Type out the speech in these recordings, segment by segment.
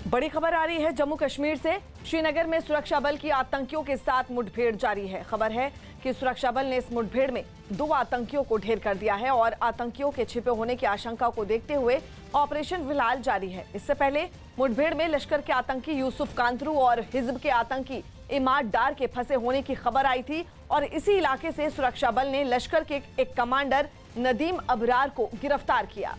बड़ी खबर आ रही है जम्मू कश्मीर से। श्रीनगर में सुरक्षा बल की आतंकियों के साथ मुठभेड़ जारी है। खबर है कि सुरक्षा बल ने इस मुठभेड़ में 2 आतंकियों को ढेर कर दिया है और आतंकियों के छिपे होने की आशंका को देखते हुए ऑपरेशन फिलहाल जारी है। इससे पहले मुठभेड़ में लश्कर के आतंकी यूसुफ कांतरू और हिजब के आतंकी इमाद डार के फंसे होने की खबर आई थी और इसी इलाके से सुरक्षा बल ने लश्कर के एक कमांडर नदीम अबरार को गिरफ्तार किया।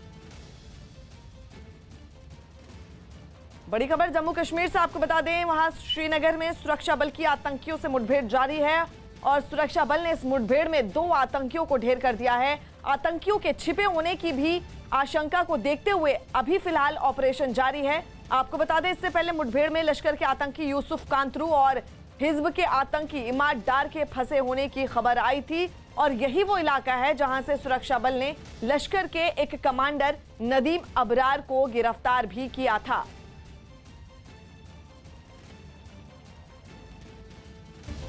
बड़ी खबर जम्मू कश्मीर से आपको बता दें, वहां श्रीनगर में सुरक्षा बल की आतंकियों से मुठभेड़ जारी है और सुरक्षा बल ने इस मुठभेड़ में 2 आतंकियों को ढेर कर दिया है। आतंकियों के छिपे होने की भी आशंका को देखते हुए अभी फिलहाल ऑपरेशन जारी है। आपको बता दें, इससे पहले मुठभेड़ में लश्कर के आतंकी यूसुफ कांतरू और हिजब के आतंकी इमाद डार के फंसे होने की खबर आई थी और यही वो इलाका है जहां से सुरक्षा बल ने लश्कर के एक कमांडर नदीम अबरार को गिरफ्तार भी किया था।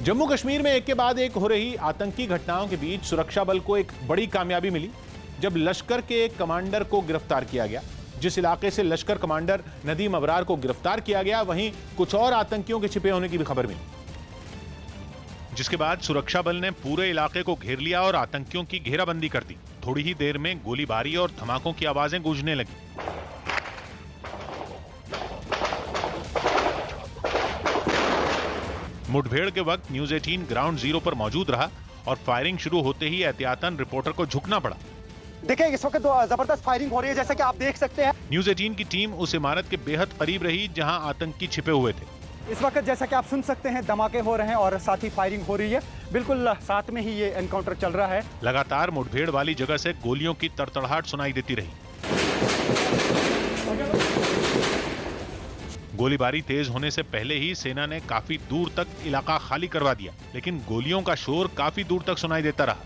जम्मू कश्मीर में एक के बाद एक हो रही आतंकी घटनाओं के बीच सुरक्षा बल को एक बड़ी कामयाबी मिली जब लश्कर के एक कमांडर को गिरफ्तार किया गया। जिस इलाके से लश्कर कमांडर नदीम अबरार को गिरफ्तार किया गया, वहीं कुछ और आतंकियों के छिपे होने की भी खबर मिली, जिसके बाद सुरक्षा बल ने पूरे इलाके को घेर लिया और आतंकियों की घेराबंदी कर दी। थोड़ी ही देर में गोलीबारी और धमाकों की आवाजें गूंजने लगी। मुठभेड़ के वक्त न्यूज 18 ग्राउंड जीरो पर मौजूद रहा और फायरिंग शुरू होते ही एहतियातन रिपोर्टर को झुकना पड़ा। देखिए, इस वक्त जबरदस्त फायरिंग हो रही है, जैसा कि आप देख सकते हैं। न्यूज 18 की टीम उस इमारत के बेहद करीब रही जहां आतंकी छिपे हुए थे। इस वक्त जैसा कि आप सुन सकते हैं, धमाके हो रहे हैं और साथ ही फायरिंग हो रही है। बिल्कुल साथ में ही ये एनकाउंटर चल रहा है। लगातार मुठभेड़ वाली जगह से गोलियों की तड़तड़ाहट सुनाई देती रही। गोलीबारी तेज होने से पहले ही सेना ने काफी दूर तक इलाका खाली करवा दिया, लेकिन गोलियों का शोर काफी दूर तक सुनाई देता रहा।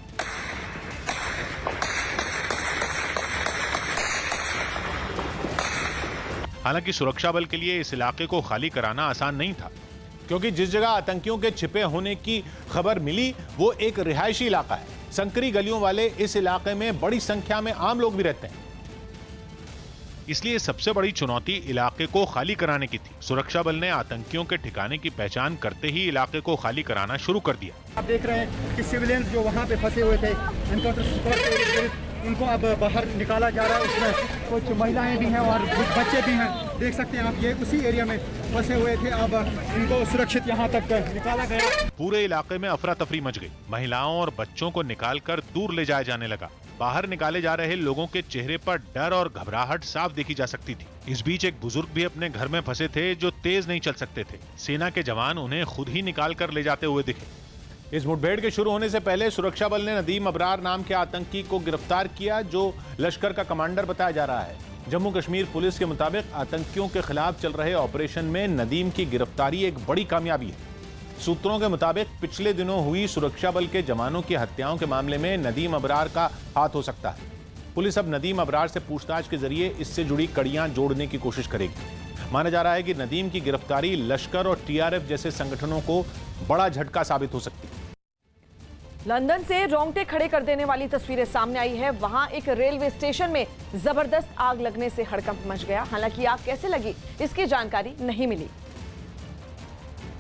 हालांकि सुरक्षा बल के लिए इस इलाके को खाली कराना आसान नहीं था, क्योंकि जिस जगह आतंकियों के छिपे होने की खबर मिली वो एक रिहायशी इलाका है। संकरी गलियों वाले इस इलाके में बड़ी संख्या में आम लोग भी रहते हैं, इसलिए सबसे बड़ी चुनौती इलाके को खाली कराने की थी। सुरक्षा बल ने आतंकियों के ठिकाने की पहचान करते ही इलाके को खाली कराना शुरू कर दिया। आप देख रहे हैं कि सिविलियंस जो वहां पे फंसे हुए थे, एनकाउंटर स्पॉट पे उनको अब बाहर निकाला जा रहा है। उसमें कुछ महिलाएं भी हैं और कुछ बच्चे भी हैं। देख सकते हैं आप, ये उसी एरिया में फंसे हुए थे। अब इनको सुरक्षित यहाँ तक निकाला गया। पूरे इलाके में अफरा तफरी मच गई। महिलाओं और बच्चों को निकालकर दूर ले जाया जाने लगा। बाहर निकाले जा रहे लोगों के चेहरे पर डर और घबराहट साफ देखी जा सकती थी। इस बीच एक बुजुर्ग भी अपने घर में फंसे थे जो तेज नहीं चल सकते थे। सेना के जवान उन्हें खुद ही निकाल कर ले जाते हुए दिखे। इस मुठभेड़ के शुरू होने से पहले सुरक्षा बल ने नदीम अबरार नाम के आतंकी को गिरफ्तार किया, जो लश्कर का कमांडर बताया जा रहा है। जम्मू कश्मीर पुलिस के मुताबिक आतंकियों के खिलाफ चल रहे ऑपरेशन में नदीम की गिरफ्तारी एक बड़ी कामयाबी है। सूत्रों के मुताबिक पिछले दिनों हुई सुरक्षा बल के जवानों की हत्याओं के मामले में नदीम अबरार का हाथ हो सकता है। पुलिस अब नदीम अबरार से पूछताछ के जरिए इससे जुड़ी कड़ियां जोड़ने की कोशिश करेगी। माना जा रहा है कि नदीम की गिरफ्तारी लश्कर और TRF जैसे संगठनों को बड़ा झटका साबित हो सकती है। लंदन से रोंगटे खड़े कर देने वाली तस्वीरें सामने आई है। वहां एक रेलवे स्टेशन में जबरदस्त आग लगने से हड़कंप मच गया। हालांकि आग कैसे लगी इसकी जानकारी नहीं मिली,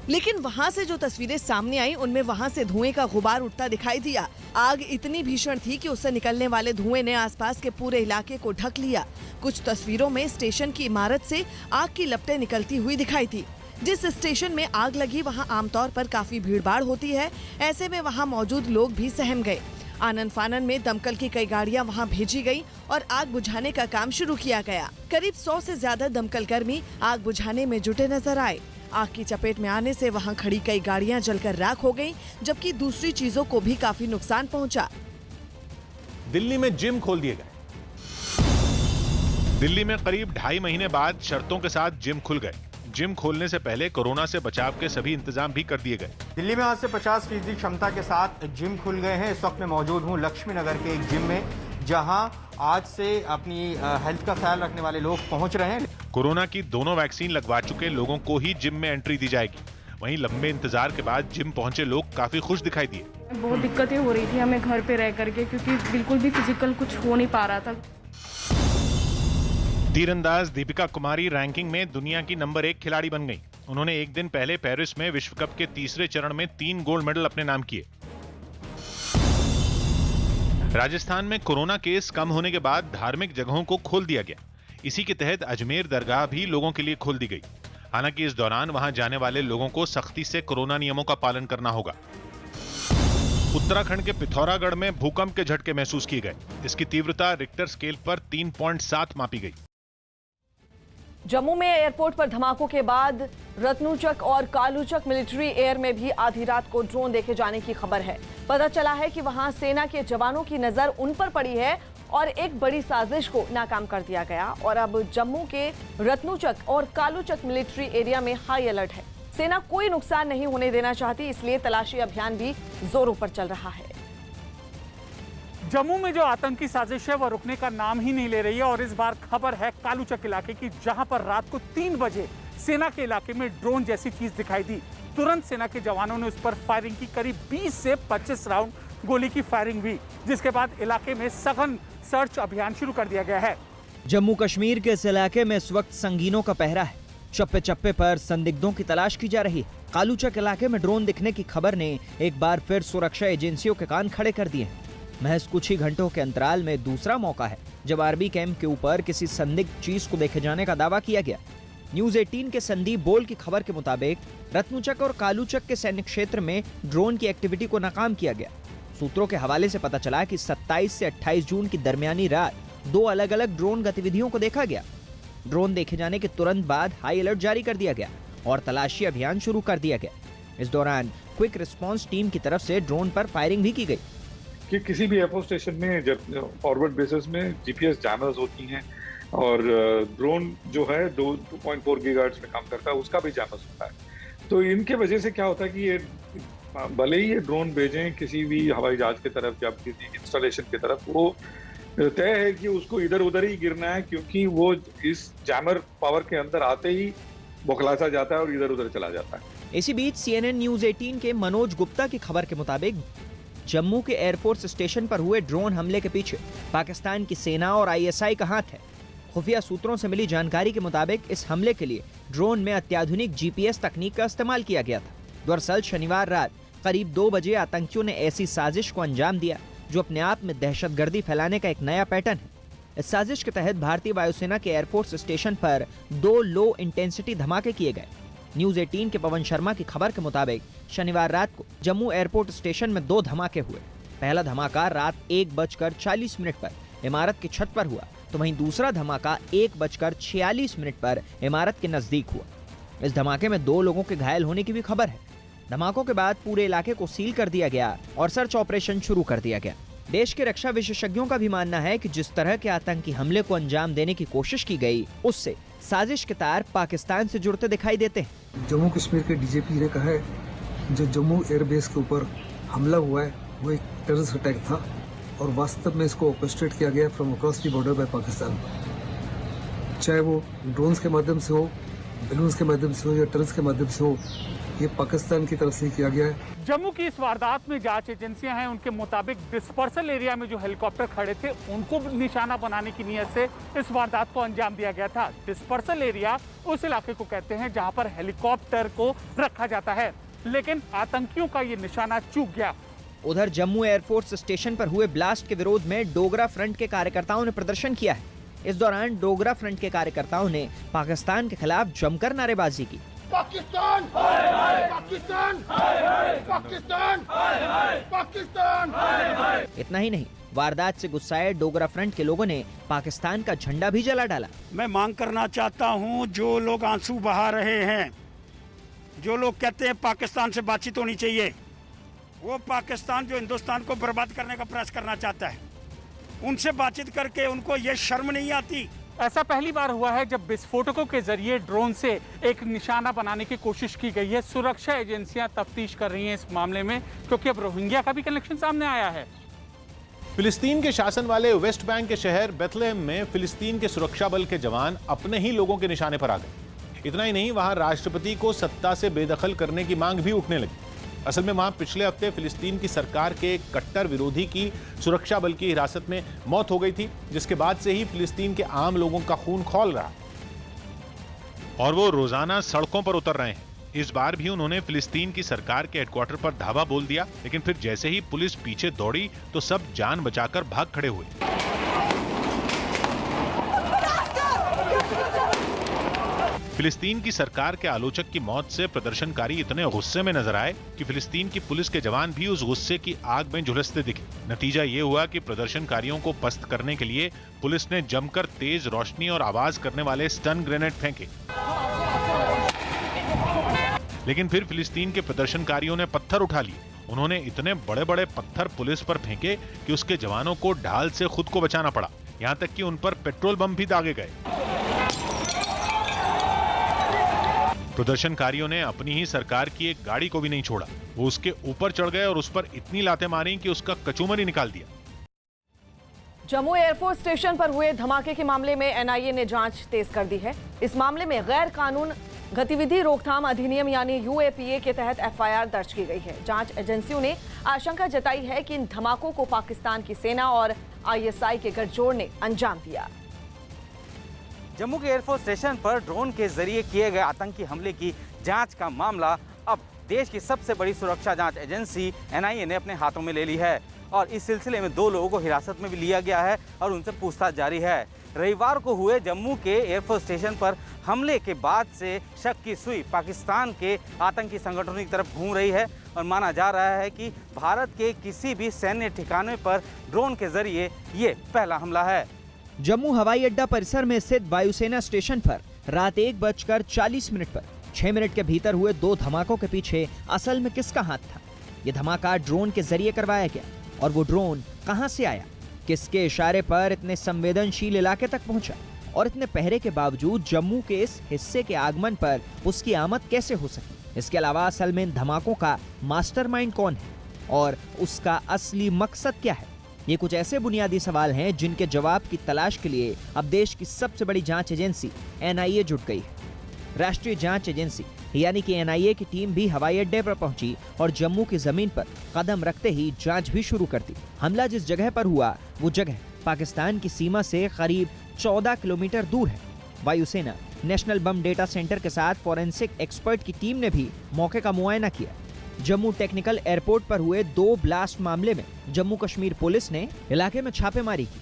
लेकिन वहां से जो तस्वीरें सामने आई उनमें वहां से धुएं का गुबार उठता दिखाई दिया। आग इतनी भीषण थी कि उससे निकलने वाले धुएं ने आसपास के पूरे इलाके को ढक लिया। कुछ तस्वीरों में स्टेशन की इमारत से आग की लपटें निकलती हुई दिखाई थी। जिस स्टेशन में आग लगी वहां आमतौर पर काफी भीड़भाड़ होती है। ऐसे में वहां मौजूद लोग भी सहम गए। आनन फानन में दमकल की कई गाड़ियां वहां भेजी गई और आग बुझाने का काम शुरू किया गया। करीब 100 से ज्यादा दमकल कर्मी आग बुझाने में जुटे नजर आए। आग की चपेट में आने से वहां खड़ी कई गाड़ियां जलकर राख हो गईं, जबकि दूसरी चीजों को भी काफी नुकसान पहुंचा। दिल्ली में जिम खोल दिए गए। दिल्ली में करीब 2.5 महीने बाद शर्तों के साथ जिम खुल गए। जिम खोलने से पहले कोरोना से बचाव के सभी इंतजाम भी कर दिए गए। दिल्ली में आज से 50% क्षमता के साथ जिम खुल गए हैं। इस वक्त मैं मौजूद हूं लक्ष्मी नगर के एक जिम में, जहां आज से अपनी हेल्थ का ख्याल रखने वाले लोग पहुंच रहे हैं। कोरोना की दोनों वैक्सीन लगवा चुके लोगों को ही जिम में एंट्री दी जाएगी। वहीं लंबे इंतजार के बाद जिम पहुंचे लोग काफी खुश दिखाई दिए। बहुत दिक्कतें हो रही थी हमें घर पे रह करके, क्योंकि बिल्कुल भी फिजिकल कुछ हो नहीं पा रहा था। तीरंदाज दीपिका कुमारी रैंकिंग में दुनिया की नंबर 1 खिलाड़ी बन गई। उन्होंने एक दिन पहले पेरिस में विश्व कप के तीसरे चरण में 3 गोल्ड मेडल अपने नाम किए। राजस्थान में कोरोना केस कम होने के बाद धार्मिक जगहों को खोल दिया गया। इसी के तहत अजमेर दरगाह भी लोगों के लिए खोल दी गई। हालांकि इस दौरान वहां जाने वाले लोगों को सख्ती से कोरोना नियमों का पालन करना होगा। उत्तराखंड के पिथौरागढ़ में भूकंप के झटके महसूस किए गए। इसकी तीव्रता रिक्टर स्केल पर 3.7 मापी गई। जम्मू में एयरपोर्ट पर धमाकों के बाद रत्नुचक और कालूचक मिलिट्री एयर में भी आधी रात को ड्रोन देखे जाने की खबर है। पता चला है कि वहां सेना के जवानों की नजर उन पर पड़ी है और एक बड़ी साजिश को नाकाम कर दिया गया और अब जम्मू के रत्नुचक और कालूचक मिलिट्री एरिया में हाई अलर्ट है। सेना कोई नुकसान नहीं होने देना चाहती, इसलिए तलाशी अभियान भी जोरों पर चल रहा है। जम्मू में जो आतंकी साजिश है वो रुकने का नाम ही नहीं ले रही है और इस बार खबर है कालूचक इलाके की, जहां पर रात को 3 बजे सेना के इलाके में ड्रोन जैसी चीज दिखाई दी। तुरंत सेना के जवानों ने उस पर फायरिंग की। करीब 20 से 25 राउंड गोली की फायरिंग हुई, जिसके बाद इलाके में सघन सर्च अभियान शुरू कर दिया गया है। जम्मू कश्मीर के इस इलाके में इस वक्त संगीनों का पहरा है। चप्पे चप्पे पर संदिग्धों की तलाश की जा रही है। कालूचक इलाके में ड्रोन दिखने की खबर ने एक बार फिर सुरक्षा एजेंसियों के कान खड़े कर दिए हैं। महज कुछ ही घंटों के अंतराल में दूसरा मौका है जब आर्मी कैंप के ऊपर किसी संदिग्ध चीज को देखे जाने का दावा किया गया। न्यूज 18 के संदीप बोल की खबर के मुताबिक रत्नुचक और कालूचक के सैन्य क्षेत्र में ड्रोन की एक्टिविटी को नाकाम किया गया। सूत्रों के हवाले से पता चला कि 27 से 28 जून की दरमियानी रात 2 अलग अलग ड्रोन गतिविधियों को देखा गया। ड्रोन देखे जाने के तुरंत बाद हाई अलर्ट जारी कर दिया गया और तलाशी अभियान शुरू कर दिया गया। इस दौरान क्विक रिस्पांस टीम की तरफ से ड्रोन पर फायरिंग भी की गई। कि किसी भी एयरफोर्स स्टेशन में जब फॉरवर्ड बेसिस में जीपीएस जैमर्स होती हैं और ड्रोन जो है 2.4 गीगाहर्ट्ज में काम करता है, उसका भी जैमर्स होता है। तो इनके वजह से क्या होता है कि ये भले ही ये ड्रोन भेजें किसी भी हवाई जहाज की तरफ या किसी इंस्टॉलेशन की तरफ, वो तय है कि उसको इधर उधर ही गिरना है, क्योंकि वो इस जैमर पावर के अंदर आते ही बौखलासा जाता है और इधर उधर चला जाता है। इसी बीच CNN न्यूज 18 के मनोज गुप्ता की खबर के मुताबिक जम्मू के एयरफोर्स स्टेशन पर हुए ड्रोन हमले के पीछे पाकिस्तान की सेना और ISI का हाथ है। खुफिया सूत्रों से मिली जानकारी के मुताबिक इस हमले के लिए ड्रोन में अत्याधुनिक GPS तकनीक का इस्तेमाल किया गया था। दरअसल शनिवार रात करीब 2 बजे आतंकियों ने ऐसी साजिश को अंजाम दिया जो अपने आप में दहशतगर्दी फैलाने का एक नया पैटर्न है। इस साजिश के तहत भारतीय वायुसेना के एयरफोर्स स्टेशन पर 2 लो इंटेंसिटी धमाके किए गए। न्यूज 18 के पवन शर्मा की खबर के मुताबिक शनिवार रात को जम्मू एयरपोर्ट स्टेशन में 2 धमाके हुए। पहला धमाका रात 1:46 पर इमारत की छत पर हुआ, तो वहीं दूसरा धमाका 1:46 पर इमारत के नजदीक हुआ। इस धमाके में 2 लोगों के घायल होने की भी खबर है। धमाकों के बाद पूरे इलाके को सील कर दिया गया और सर्च ऑपरेशन शुरू कर दिया गया। देश के रक्षा विशेषज्ञों का भी मानना है कि जिस तरह के आतंकी हमले को अंजाम देने की कोशिश की गई, उससे साजिश के तार पाकिस्तान से जुड़ते दिखाई देते हैं। जम्मू कश्मीर के DGP ने कहा है जो जम्मू एयरबेस के ऊपर हमला हुआ है वो एक टेररिस्ट अटैक था और वास्तव में इसको ऑर्केस्ट्रेट किया गया from across the border by Pakistan. चाहे वो ड्रोन्स के माध्यम से हो, बलून्स के माध्यम से हो या टेररिस्ट के माध्यम से हो, ये पाकिस्तान की तरफ से किया गया है। जम्मू की इस वारदात में जांच एजेंसियां हैं, उनके मुताबिक डिस्पर्सल एरिया में जो हेलीकॉप्टर खड़े थे उनको निशाना बनाने की नीयत से इस वारदात को अंजाम दिया गया था। डिस्पर्सल एरिया उस इलाके को कहते हैं जहां पर हेलीकॉप्टर को रखा जाता है, लेकिन आतंकियों का ये निशाना चूक गया। उधर जम्मू एयरफोर्स स्टेशन पर हुए ब्लास्ट के विरोध में डोगरा फ्रंट के कार्यकर्ताओं ने प्रदर्शन किया है। इस दौरान डोगरा फ्रंट के कार्यकर्ताओं ने पाकिस्तान के खिलाफ जमकर नारेबाजी की। पाकिस्तान हाय हाय, पाकिस्तान हाय हाय, पाकिस्तान हाय हाय, पाकिस्तान हाय हाय। इतना ही नहीं, वारदात से गुस्साए डोगरा फ्रंट के लोगों ने पाकिस्तान का झंडा भी जला डाला। मैं मांग करना चाहता हूं, जो लोग आंसू बहा रहे हैं, जो लोग कहते हैं पाकिस्तान से बातचीत होनी चाहिए, वो पाकिस्तान जो हिंदुस्तान को बर्बाद करने का प्रयास करना चाहता है, उनसे बातचीत करके उनको ये शर्म नहीं आती। ऐसा पहली बार हुआ है जब विस्फोटकों के जरिए ड्रोन से एक निशाना बनाने की कोशिश की गई है। सुरक्षा एजेंसियां तफ्तीश कर रही हैं इस मामले में, क्योंकि अब रोहिंग्या का भी कनेक्शन सामने आया है। फिलिस्तीन के शासन वाले वेस्ट बैंक के शहर बेथलेहम में फिलिस्तीन के सुरक्षा बल के जवान अपने ही लोगों के निशाने पर आ गए। इतना ही नहीं, वहां राष्ट्रपति को सत्ता से बेदखल करने की मांग भी उठने लगी। असल में वहां पिछले हफ्ते फिलिस्तीन की सरकार के कट्टर विरोधी की सुरक्षा बल की हिरासत में मौत हो गई थी, जिसके बाद से ही फिलिस्तीन के आम लोगों का खून खौल रहा और वो रोजाना सड़कों पर उतर रहे हैं। इस बार भी उन्होंने फिलिस्तीन की सरकार के हेडक्वार्टर पर धावा बोल दिया, लेकिन फिर जैसे ही पुलिस पीछे दौड़ी तो सब जान बचाकर भाग खड़े हुए। फिलिस्तीन की सरकार के आलोचक की मौत से प्रदर्शनकारी इतने गुस्से में नजर आए कि फिलिस्तीन की पुलिस के जवान भी उस गुस्से की आग में झुलसते दिखे। नतीजा ये हुआ कि प्रदर्शनकारियों को पस्त करने के लिए पुलिस ने जमकर तेज रोशनी और आवाज करने वाले स्टन ग्रेनेड फेंके, लेकिन फिर फिलिस्तीन के प्रदर्शनकारियों ने पत्थर उठा लिए। उन्होंने इतने बड़े बड़े पत्थर पुलिस पर फेंके कि उसके जवानों को ढाल से खुद को बचाना पड़ा। यहाँ तक कि उन पर पेट्रोल बम भी दागे गए। प्रदर्शनकारियों ने अपनी ही सरकार की एक गाड़ी को भी नहीं छोड़ा। वो उसके ऊपर चढ़ गए और उस पर इतनी लातें मारी कि उसका कचूमर ही निकाल दिया। जम्मू एयरफोर्स स्टेशन पर हुए धमाके के मामले में एनआईए ने जांच तेज कर दी है। इस मामले में गैर कानून गतिविधि रोकथाम अधिनियम यानी यूएपीए के तहत एफआईआर दर्ज की गई है। जांच एजेंसियों ने आशंका जताई है कि इन धमाकों को पाकिस्तान की सेना और आईएसआई के गठजोड़ ने अंजाम दिया। जम्मू के एयरफोर्स स्टेशन पर ड्रोन के जरिए किए गए आतंकी हमले की जांच का मामला अब देश की सबसे बड़ी सुरक्षा जांच एजेंसी एनआईए ने अपने हाथों में ले ली है और इस सिलसिले में 2 लोगों को हिरासत में भी लिया गया है और उनसे पूछताछ जारी है। रविवार को हुए जम्मू के एयरफोर्स स्टेशन पर हमले के बाद से शक की सुई पाकिस्तान के आतंकी संगठनों की तरफ घूम रही है और माना जा रहा है कि भारत के किसी भी सैन्य ठिकाने पर ड्रोन के जरिए ये पहला हमला है। जम्मू हवाई अड्डा परिसर में स्थित वायुसेना स्टेशन पर रात 1:40 पर 6 मिनट के भीतर हुए 2 धमाकों के पीछे असल में किसका हाथ था? ये धमाका ड्रोन के जरिए करवाया गया और वो ड्रोन कहां से आया, किसके इशारे पर इतने संवेदनशील इलाके तक पहुंचा और इतने पहरे के बावजूद जम्मू के इस हिस्से के आगमन पर उसकी आमद कैसे हो सकी? इसके अलावा असल में इन धमाकों का मास्टरमाइंड कौन है और उसका असली मकसद क्या है? ये कुछ ऐसे बुनियादी सवाल हैं जिनके जवाब की तलाश के लिए अब देश की सबसे बड़ी जांच एजेंसी एनआईए जुट गई है। राष्ट्रीय जांच एजेंसी यानी कि एनआईए की टीम भी हवाई अड्डे पर पहुंची और जम्मू की जमीन पर कदम रखते ही जांच भी शुरू कर दी। हमला जिस जगह पर हुआ वो जगह पाकिस्तान की सीमा से करीब 14 किलोमीटर दूर है। वायुसेना नेशनल बम डेटा सेंटर के साथ फॉरेंसिक एक्सपर्ट की टीम ने भी मौके का मुआयना किया। जम्मू टेक्निकल एयरपोर्ट पर हुए 2 ब्लास्ट मामले में जम्मू कश्मीर पुलिस ने इलाके में छापेमारी की।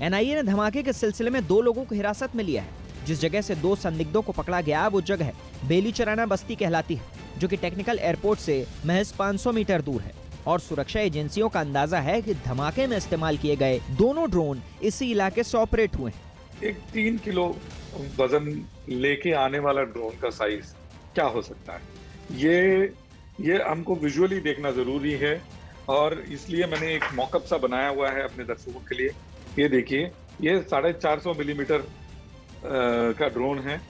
एनआईए ने धमाके के सिलसिले में 2 लोगों को हिरासत में लिया है। जिस जगह से 2 संदिग्धों को पकड़ा गया वो जगह बेली चराना बस्ती कहलाती है, जो कि टेक्निकल एयरपोर्ट से महज 500 मीटर दूर है और सुरक्षा एजेंसियों का अंदाजा है कि धमाके में इस्तेमाल किए गए दोनों ड्रोन इसी इलाके से ऑपरेट हुए हैं। एक 3 किलो वजन लेके आने वाला ड्रोन का साइज क्या हो सकता है, ये हमको विजुअली देखना जरूरी है और इसलिए मैंने एक मॉकअप सा बनाया हुआ है अपने दर्शकों के लिए। ये देखिए, ये 450 मिलीमीटर का ड्रोन है।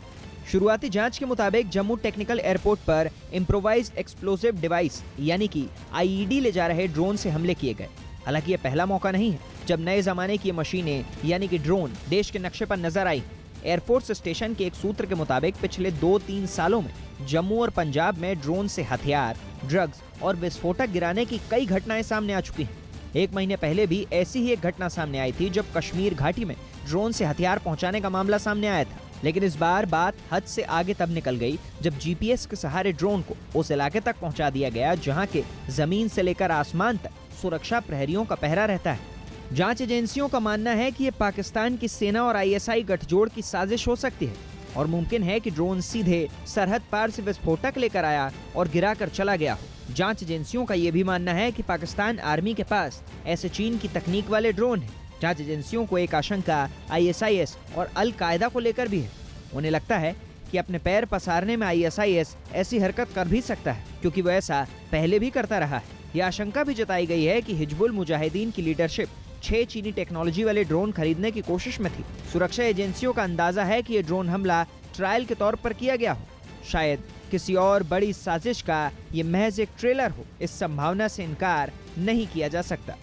शुरुआती जांच के मुताबिक जम्मू टेक्निकल एयरपोर्ट पर इम्प्रोवाइज्ड एक्सप्लोसिव डिवाइस यानी कि आईईडी ले जा रहे ड्रोन से हमले किए गए। हालांकि ये पहला मौका नहीं है जब नए जमाने की मशीनें यानी कि ड्रोन देश के नक्शे पर नजर आई। एयरफोर्स स्टेशन के एक सूत्र के मुताबिक पिछले 2-3 सालों में जम्मू और पंजाब में ड्रोन से हथियार, ड्रग्स और विस्फोटक गिराने की कई घटनाएं सामने आ चुकी हैं। 1 महीने पहले भी ऐसी ही एक घटना सामने आई थी जब कश्मीर घाटी में ड्रोन से हथियार पहुंचाने का मामला सामने आया था। लेकिन इस बार बात हद से आगे तब निकल गई जब जीपीएस के सहारे ड्रोन को उस इलाके तक पहुंचा दिया गया जहां के जमीन से लेकर आसमान तक सुरक्षा प्रहरियों का पहरा रहता है। जांच एजेंसियों का मानना है कि ये पाकिस्तान की सेना और आईएसआई गठजोड़ की साजिश हो सकती है और मुमकिन है कि ड्रोन सीधे सरहद पार से विस्फोटक लेकर आया और गिराकर चला गया हो। जांच एजेंसियों का यह भी मानना है कि पाकिस्तान आर्मी के पास ऐसे चीन की तकनीक वाले ड्रोन हैं। जांच एजेंसियों को एक आशंका आईएसआईएस और अल कायदा को लेकर भी है। उन्हें लगता है कि अपने पैर पसारने में आईएसआईएस ऐसी हरकत कर भी सकता है क्योंकि वो ऐसा पहले भी करता रहा है। यह आशंका भी जताई गई है कि हिजबुल मुजाहिदीन की लीडरशिप 6 चीनी टेक्नोलॉजी वाले ड्रोन खरीदने की कोशिश में थी। सुरक्षा एजेंसियों का अंदाजा है कि ये ड्रोन हमला ट्रायल के तौर पर किया गया हो, शायद किसी और बड़ी साजिश का ये महज एक ट्रेलर हो। इस संभावना से इनकार नहीं किया जा सकता।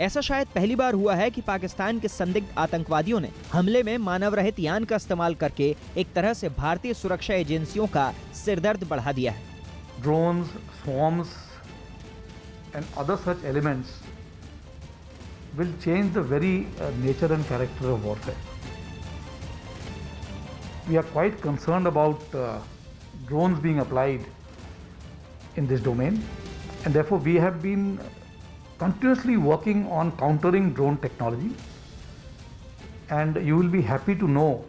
ऐसा शायद पहली बार हुआ है कि पाकिस्तान के संदिग्ध आतंकवादियों ने हमले में मानव रहित यान का इस्तेमाल करके एक तरह से भारतीय सुरक्षा एजेंसियों का सिरदर्द बढ़ा दिया है। Drones, swarms and other such elements will change the very nature and character of warfare. We are quite concerned about drones being applied in this domain, and therefore we have been continuously working on countering drone technology. And you will be happy to know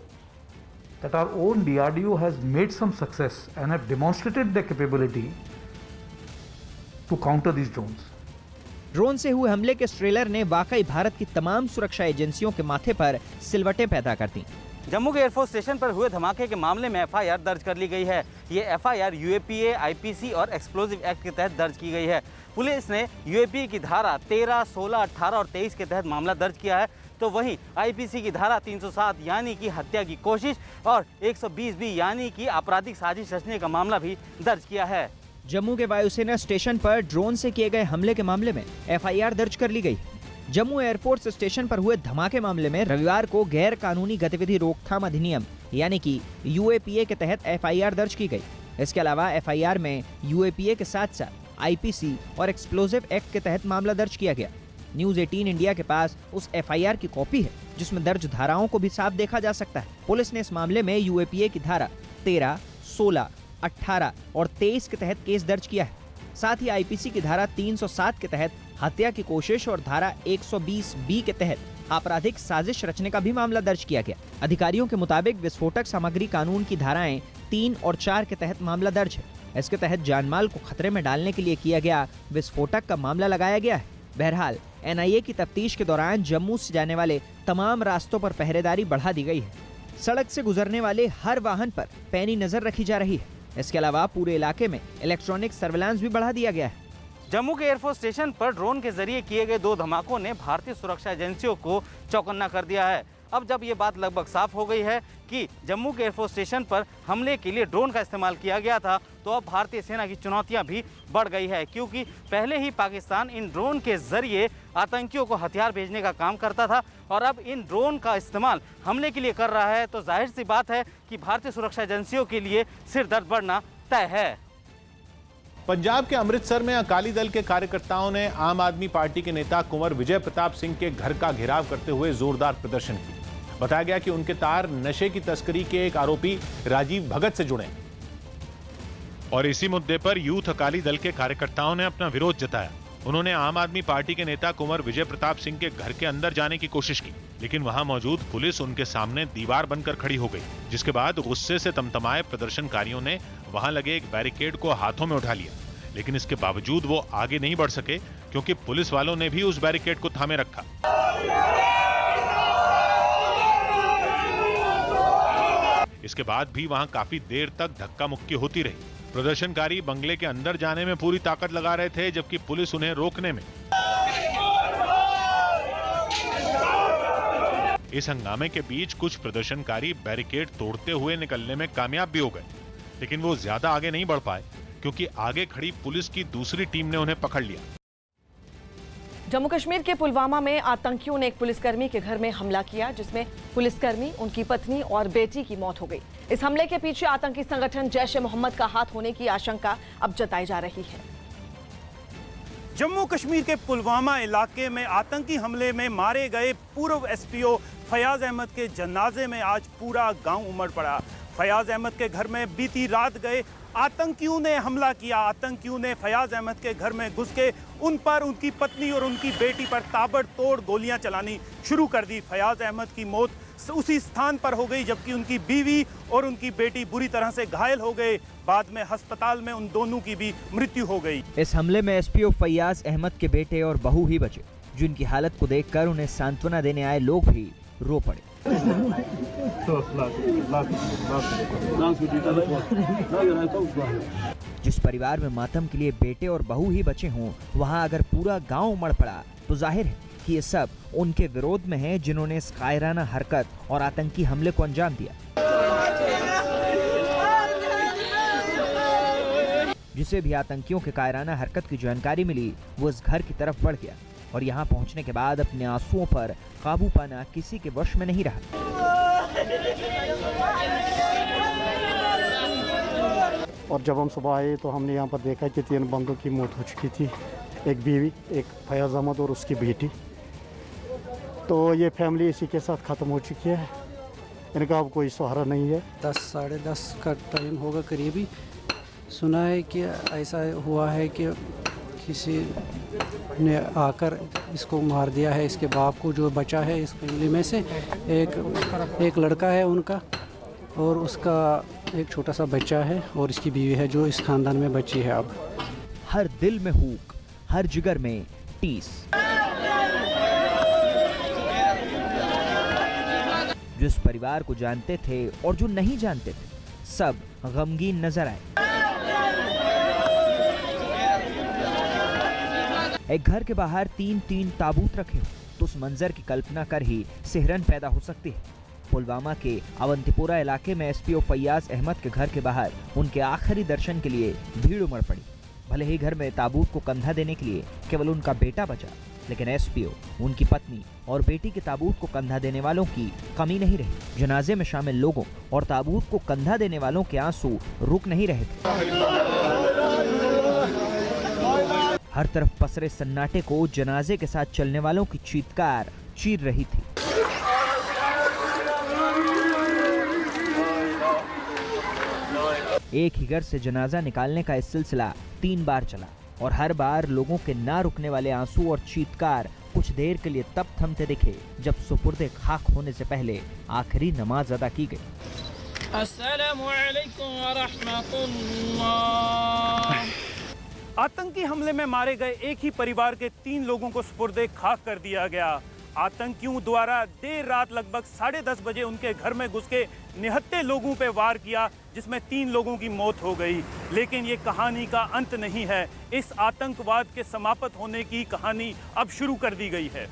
that our own DRDO has made some success and have demonstrated their capability to counter these drones. Drone से हुए हमले के trailer ने वाकई भारत की तमाम सुरक्षा एजेंसियों के माथे पर सिलवटें पैदा कर दी। जम्मू के एयरफोर्स स्टेशन पर हुए धमाके के मामले में एफआईआर दर्ज कर ली गई है। ये एफआईआर यूएपीए, आईपीसी और एक्सप्लोजिव एक्ट के तहत दर्ज की गई है। पुलिस ने यूएपीए की धारा 13, 16, 18 और 23 के तहत मामला दर्ज किया है, तो वहीं आईपीसी की धारा 307 यानी कि हत्या की कोशिश और 120 बी यानी कि आपराधिक साजिश रचने का मामला भी दर्ज किया है। जम्मू के वायुसेना स्टेशन पर ड्रोन से किए गए हमले के मामले में एफआईआर दर्ज कर ली गई। जम्मू एयरफोर्स स्टेशन पर हुए धमाके मामले में रविवार को गैर कानूनी गतिविधि रोकथाम अधिनियम यानी कि यूएपीए के तहत एफआईआर दर्ज की गई। इसके अलावा एफआईआर में यूएपीए के साथ साथ आईपीसी और एक्सप्लोजिव एक्ट के तहत मामला दर्ज किया गया। न्यूज 18 इंडिया के पास उस एफआईआर की कॉपी है जिसमें दर्ज धाराओं को भी साफ देखा जा सकता है। पुलिस ने इस मामले में यूएपीए की धारा 13, 16, 18 और 23 के तहत केस दर्ज किया है। साथ ही आईपीसी की धारा 307 के तहत हत्या की कोशिश और धारा 120 बी के तहत आपराधिक साजिश रचने का भी मामला दर्ज किया गया। अधिकारियों के मुताबिक विस्फोटक सामग्री कानून की धाराएं 3 और 4 के तहत मामला दर्ज है। इसके तहत जानमाल को खतरे में डालने के लिए किया गया विस्फोटक का मामला लगाया गया है। बहरहाल एनआईए की तफ्तीश के दौरान जम्मू से जाने वाले तमाम रास्तों पर पहरेदारी बढ़ा दी गई है। सड़क से गुजरने वाले हर वाहन पर पैनी नजर रखी जा रही है। इसके अलावा पूरे इलाके में इलेक्ट्रॉनिक सर्विलांस भी बढ़ा दिया गया है। जम्मू के एयरफोर्स स्टेशन पर ड्रोन के जरिए किए गए 2 धमाकों ने भारतीय सुरक्षा एजेंसियों को चौकन्ना कर दिया है। अब जब ये बात लगभग साफ हो गई है कि जम्मू के एयरफोर्स स्टेशन पर हमले के लिए ड्रोन का इस्तेमाल किया गया था, तो अब भारतीय सेना की चुनौतियां भी बढ़ गई है, क्योंकि पहले ही पाकिस्तान इन ड्रोन के जरिए आतंकियों को हथियार भेजने का काम करता था और अब इन ड्रोन का इस्तेमाल हमले के लिए कर रहा है। तो जाहिर सी बात है कि भारतीय सुरक्षा एजेंसियों के लिए सिर दर्द बढ़ना तय है। पंजाब के अमृतसर में अकाली दल के कार्यकर्ताओं ने आम आदमी पार्टी के नेता कुंवर विजय प्रताप सिंह के घर का घेराव करते हुए जोरदार प्रदर्शन किया। बताया गया कि उनके तार नशे की तस्करी के एक आरोपी राजीव भगत से जुड़े और इसी मुद्दे पर यूथ अकाली दल के कार्यकर्ताओं ने अपना विरोध जताया। उन्होंने आम आदमी पार्टी के नेता कुंवर विजय प्रताप सिंह के घर के अंदर जाने की कोशिश की, लेकिन वहां मौजूद पुलिस उनके सामने दीवार बनकर खड़ी हो गई, जिसके बाद गुस्से से तमतमाए प्रदर्शनकारियों ने वहां लगे एक बैरिकेड को हाथों में उठा लिया। लेकिन इसके बावजूद वो आगे नहीं बढ़ सके क्योंकि पुलिस वालों ने भी उस बैरिकेड को थामे रखा। इसके बाद भी वहां काफी देर तक धक्का मुक्की होती रही। प्रदर्शनकारी बंगले के अंदर जाने में पूरी ताकत लगा रहे थे, जबकि पुलिस उन्हें रोकने में। इस हंगामे के बीच कुछ प्रदर्शनकारी बैरिकेड तोड़ते हुए निकलने में कामयाब भी हो गए, लेकिन वो ज्यादा आगे नहीं बढ़ पाए क्योंकि आगे खड़ी पुलिस की दूसरी टीम ने उन्हें पकड़ लिया। जम्मू कश्मीर के पुलवामा में आतंकियों ने एक पुलिसकर्मी के घर में हमला किया, जिसमें पुलिसकर्मी, उनकी पत्नी और बेटी की मौत हो गई। इस हमले के पीछे आतंकी संगठन जैश-ए-मोहम्मद का हाथ होने की आशंका अब जताई जा रही है। जम्मू कश्मीर के पुलवामा इलाके में आतंकी हमले में मारे गए पूर्व एसपीओ फयाज अहमद के जनाजे में आज पूरा गांव उमड़ पड़ा। फयाज अहमद के घर में बीती रात गए आतंकियों ने हमला किया। आतंकियों ने फयाज अहमद के घर में घुस के उन पर, उनकी पत्नी और उनकी बेटी पर ताबड़तोड़ गोलियां चलानी शुरू कर दी। फयाज अहमद की मौत उसी स्थान पर हो गई, जबकि उनकी बीवी और उनकी बेटी बुरी तरह से घायल हो गए। बाद में अस्पताल में उन दोनों की भी मृत्यु हो गई। इस हमले में एसपीओ फयाज अहमद के बेटे और बहू ही बचे, जिनकी हालत को देखकर उन्हें सांत्वना देने आए लोग भी रो पड़े। जिस परिवार में मातम के लिए बेटे और बहू ही बचे हों, वहां अगर पूरा गांव उमड़ पड़ा तो जाहिर है कि ये सब उनके विरोध में है, जिन्होंने इस कायराना हरकत और आतंकी हमले को अंजाम दिया। जिसे भी आतंकियों के कायराना हरकत की जानकारी मिली, वो इस घर की तरफ बढ़ गया और यहाँ पहुँचने के बाद अपने आंसुओं पर काबू पाना किसी के वश में नहीं रहा। और जब हम सुबह आए तो हमने यहाँ पर देखा कि 3 बंदों की मौत हो चुकी थी। एक बीवी, एक फयाज अहमद और उसकी बेटी। तो ये फैमिली इसी के साथ ख़त्म हो चुकी है, इनका अब कोई सहारा नहीं है। 10 साढ़े 10 का टाइम होगा करीबी। सुना है कि ऐसा हुआ है कि किसी ने आकर इसको मार दिया है, इसके बाप को। जो बचा है इस फैमिली में से एक लड़का है उनका, और उसका एक छोटा सा बच्चा है, और इसकी बीवी है जो इस खानदान में बची है। अब हर दिल में हुक, हर जिगर में टीस। जिस परिवार को जानते थे और जो नहीं जानते थे, सब गमगीन नजर आए। एक घर के बाहर 3-3 ताबूत रखे हो तो उस मंजर की कल्पना कर ही सिहरन पैदा हो सकती है। पुलवामा के अवंतीपोरा इलाके में एसपीओ फैयाज अहमद के घर के बाहर उनके आखिरी दर्शन के लिए भीड़ उमड़ पड़ी। भले ही घर में ताबूत को कंधा देने के लिए केवल उनका बेटा बचा, लेकिन एसपीओ, उनकी पत्नी और बेटी के ताबूत को कंधा देने वालों की कमी नहीं रही। जनाजे में शामिल लोगों और ताबूत को कंधा देने वालों के आंसू रुक नहीं रहे थे। हर तरफ पसरे सन्नाटे को जनाजे के साथ चलने वालों की चीत्कार चीर रही थी। एक ही घर से जनाजा निकालने का इस सिलसिला 3 बार चला और हर बार लोगों के ना रुकने वाले आंसू और चीत्कार कुछ देर के लिए तब थमते दिखे जब सुपुर्दे खाक होने से पहले आखिरी नमाज अदा की गई। अस्सलामु अलैकुम व रहमतुल्लाह। आतंकी हमले में मारे गए एक ही परिवार के 3 लोगों को सुपुर्दे खाक कर दिया गया। आतंकियों द्वारा देर रात लगभग 10:30 बजे उनके घर में घुस के निहत्थे लोगों पे वार किया, जिसमें 3 लोगों की मौत हो गई। लेकिन ये कहानी का अंत नहीं है। इस आतंकवाद के समाप्त होने की कहानी अब शुरू कर दी गई है।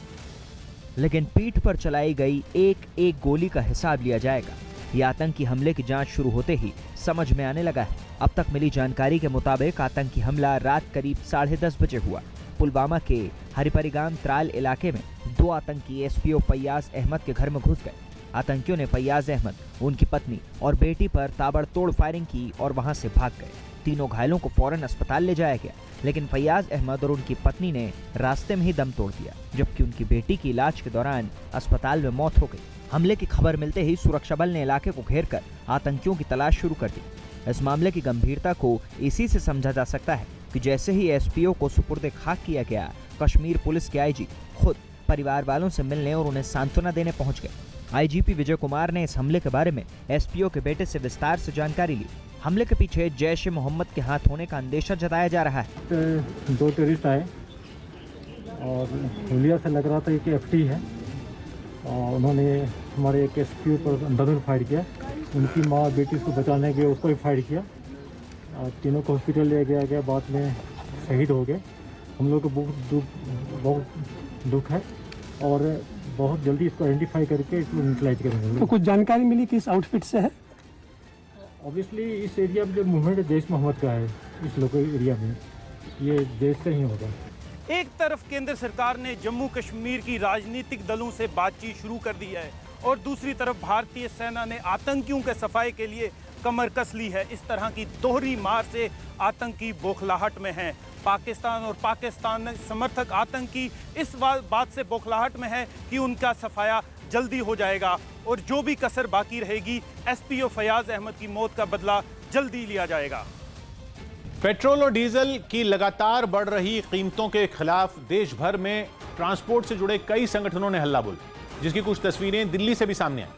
लेकिन पीठ पर चलाई गई एक एक गोली का हिसाब लिया जाएगा। ये आतंकी हमले की जांच शुरू होते ही समझ में आने लगा है। अब तक मिली जानकारी के मुताबिक आतंकी हमला रात करीब 10:30 बजे हुआ। पुलवामा के हरिपरिगाम त्राल इलाके में 2 आतंकी एसपीओ फैयाज अहमद के घर में घुस गए। आतंकियों ने फैयाज अहमद, उनकी पत्नी और बेटी पर ताबड़तोड़ फायरिंग की और वहां से भाग गए। तीनों घायलों को फौरन अस्पताल ले जाया गया, लेकिन फैयाज अहमद और उनकी पत्नी ने रास्ते में ही दम तोड़ दिया, जबकि उनकी बेटी की इलाज के दौरान अस्पताल में मौत हो गई। हमले की खबर मिलते ही सुरक्षा बल ने इलाके को घेर कर आतंकियों की तलाश शुरू कर दी। इस मामले की गंभीरता को इसी से समझा जा सकता है कि जैसे ही एसपीओ को सुपुर्दे खाक किया गया, कश्मीर पुलिस के आईजी खुद परिवार वालों से मिलने और उन्हें सांत्वना देने पहुंच गए। आईजीपी विजय कुमार ने इस हमले के बारे में एसपीओ के बेटे से विस्तार से जानकारी ली। हमले के पीछे जैश-ए-मोहम्मद के हाथ होने का अंदेशा जताया जा रहा है। 2 टेररिस्ट आए और हुलिया से लग रहा था कि एफटी है, और उन्होंने हमारे एक एसपीओ पर अंधाधुंध फायर किया। उनकी माँ बेटी को बचाने के उसको भी फायर किया और तीनों को हॉस्पिटल ले गया गया, बाद में शहीद हो गए। हम लोग को बहुत दुख है और बहुत जल्दी इसको आइडेंटिफाई करके इसको न्यूट्रलाइज करेंगे। तो कुछ जानकारी मिली किस आउटफिट से है? ऑब्वियसली इस एरिया में जो मूवमेंट जैश-ए-मोहम्मद का है, इस लोकल एरिया में ये देश से ही होगा। एक तरफ केंद्र सरकार ने जम्मू कश्मीर की राजनीतिक दलों से बातचीत शुरू कर दी है और दूसरी तरफ भारतीय सेना ने आतंकियों के सफाई के लिए कमर कस ली है। इस तरह की दोहरी मार से आतंकी बौखलाहट में हैं। पाकिस्तान और पाकिस्तान समर्थक आतंकी इस बात से बौखलाहट में है कि उनका सफाया जल्दी हो जाएगा और जो भी कसर बाकी रहेगी, एसपीओ फैयाज अहमद की मौत का बदला जल्दी लिया जाएगा। पेट्रोल और डीजल की लगातार बढ़ रही कीमतों के खिलाफ देश भर में ट्रांसपोर्ट से जुड़े कई संगठनों ने हल्ला बोला, जिसकी कुछ तस्वीरें दिल्ली से भी सामने आई,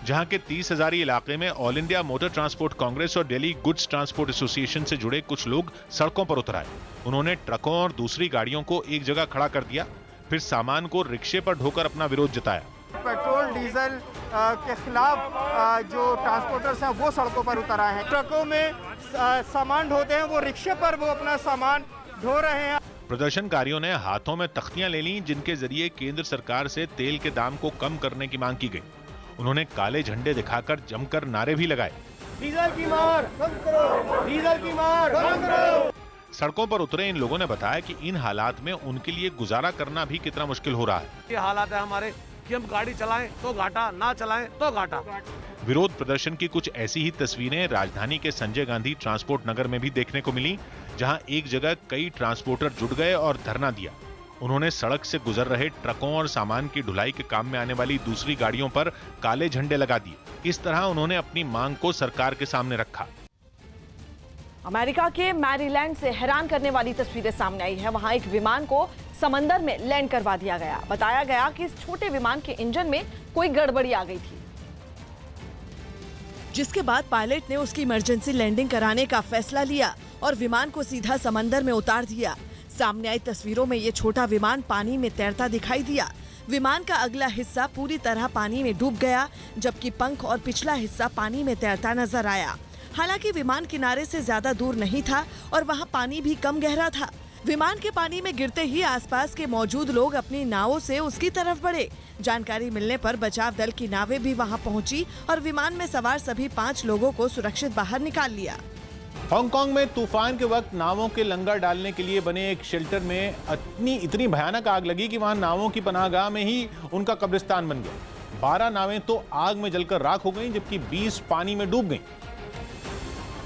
जहां के 30 हजारी इलाके में all India motor transport Congress और दिल्ली गुड्स ट्रांसपोर्ट एसोसिएशन से जुड़े कुछ लोग सड़कों पर उतर आए। उन्होंने ट्रकों और दूसरी गाड़ियों को एक जगह खड़ा कर दिया, फिर सामान को रिक्शे पर ढोकर अपना विरोध जताया। पेट्रोल डीजल के खिलाफ जो ट्रांसपोर्टर्स हैं वो सड़कों पर उतर आए हैं। ट्रकों में सामान ढोते हैं, वो रिक्शे पर वो अपना सामान ढो रहे हैं। प्रदर्शनकारियों ने हाथों में तख्तियां ले लीं, जिनके जरिए केंद्र सरकार से तेल के दाम को कम करने की मांग की गई। उन्होंने काले झंडे दिखाकर जमकर नारे भी लगाए। डीजल की मार बंद करो, डीजल की मार बंद करो। सड़कों पर उतरे इन लोगों ने बताया कि इन हालात में उनके लिए गुजारा करना भी कितना मुश्किल हो रहा है। ये हालात है हमारे कि हम गाड़ी चलाएं तो घाटा, ना चलाएं तो घाटा। विरोध प्रदर्शन की कुछ ऐसी ही तस्वीरें राजधानी के संजय गांधी ट्रांसपोर्ट नगर में भी देखने को मिली, जहां एक जगह कई ट्रांसपोर्टर जुट गए और धरना दिया। उन्होंने सड़क से गुजर रहे ट्रकों और सामान की ढुलाई के काम में आने वाली दूसरी गाड़ियों पर काले झंडे लगा दिए। इस तरह उन्होंने अपनी मांग को सरकार के सामने रखा। अमेरिका के मैरीलैंड से हैरान करने वाली तस्वीरें सामने आई है। वहां एक विमान को समंदर में लैंड करवा दिया गया। बताया गया कि इस छोटे विमान के इंजन में कोई गड़बड़ी आ गई थी, जिसके बाद पायलट ने उसकी इमरजेंसी लैंडिंग कराने का फैसला लिया और विमान को सीधा समंदर में उतार दिया। सामने आई तस्वीरों में ये छोटा विमान पानी में तैरता दिखाई दिया। विमान का अगला हिस्सा पूरी तरह पानी में डूब गया, जबकि पंख और पिछला हिस्सा पानी में तैरता नजर आया। हालांकि विमान किनारे से ज्यादा दूर नहीं था और वहां पानी भी कम गहरा था। विमान के पानी में गिरते ही आसपास के मौजूद लोग अपनी नावों से उसकी तरफ बढ़े। जानकारी मिलने पर बचाव दल की नावें भी वहां पहुंची और विमान में सवार सभी 5 लोगों को सुरक्षित बाहर निकाल लिया। हांगकांग में तूफान के वक्त नावों के लंगर डालने के लिए बने एक शेल्टर में इतनी भयानक आग लगी कि वहां नावों की पनाहगाह में ही उनका कब्रिस्तान बन गया। 12 नावें तो आग में जलकर राख हो गईं, जबकि 20 पानी में डूब गईं।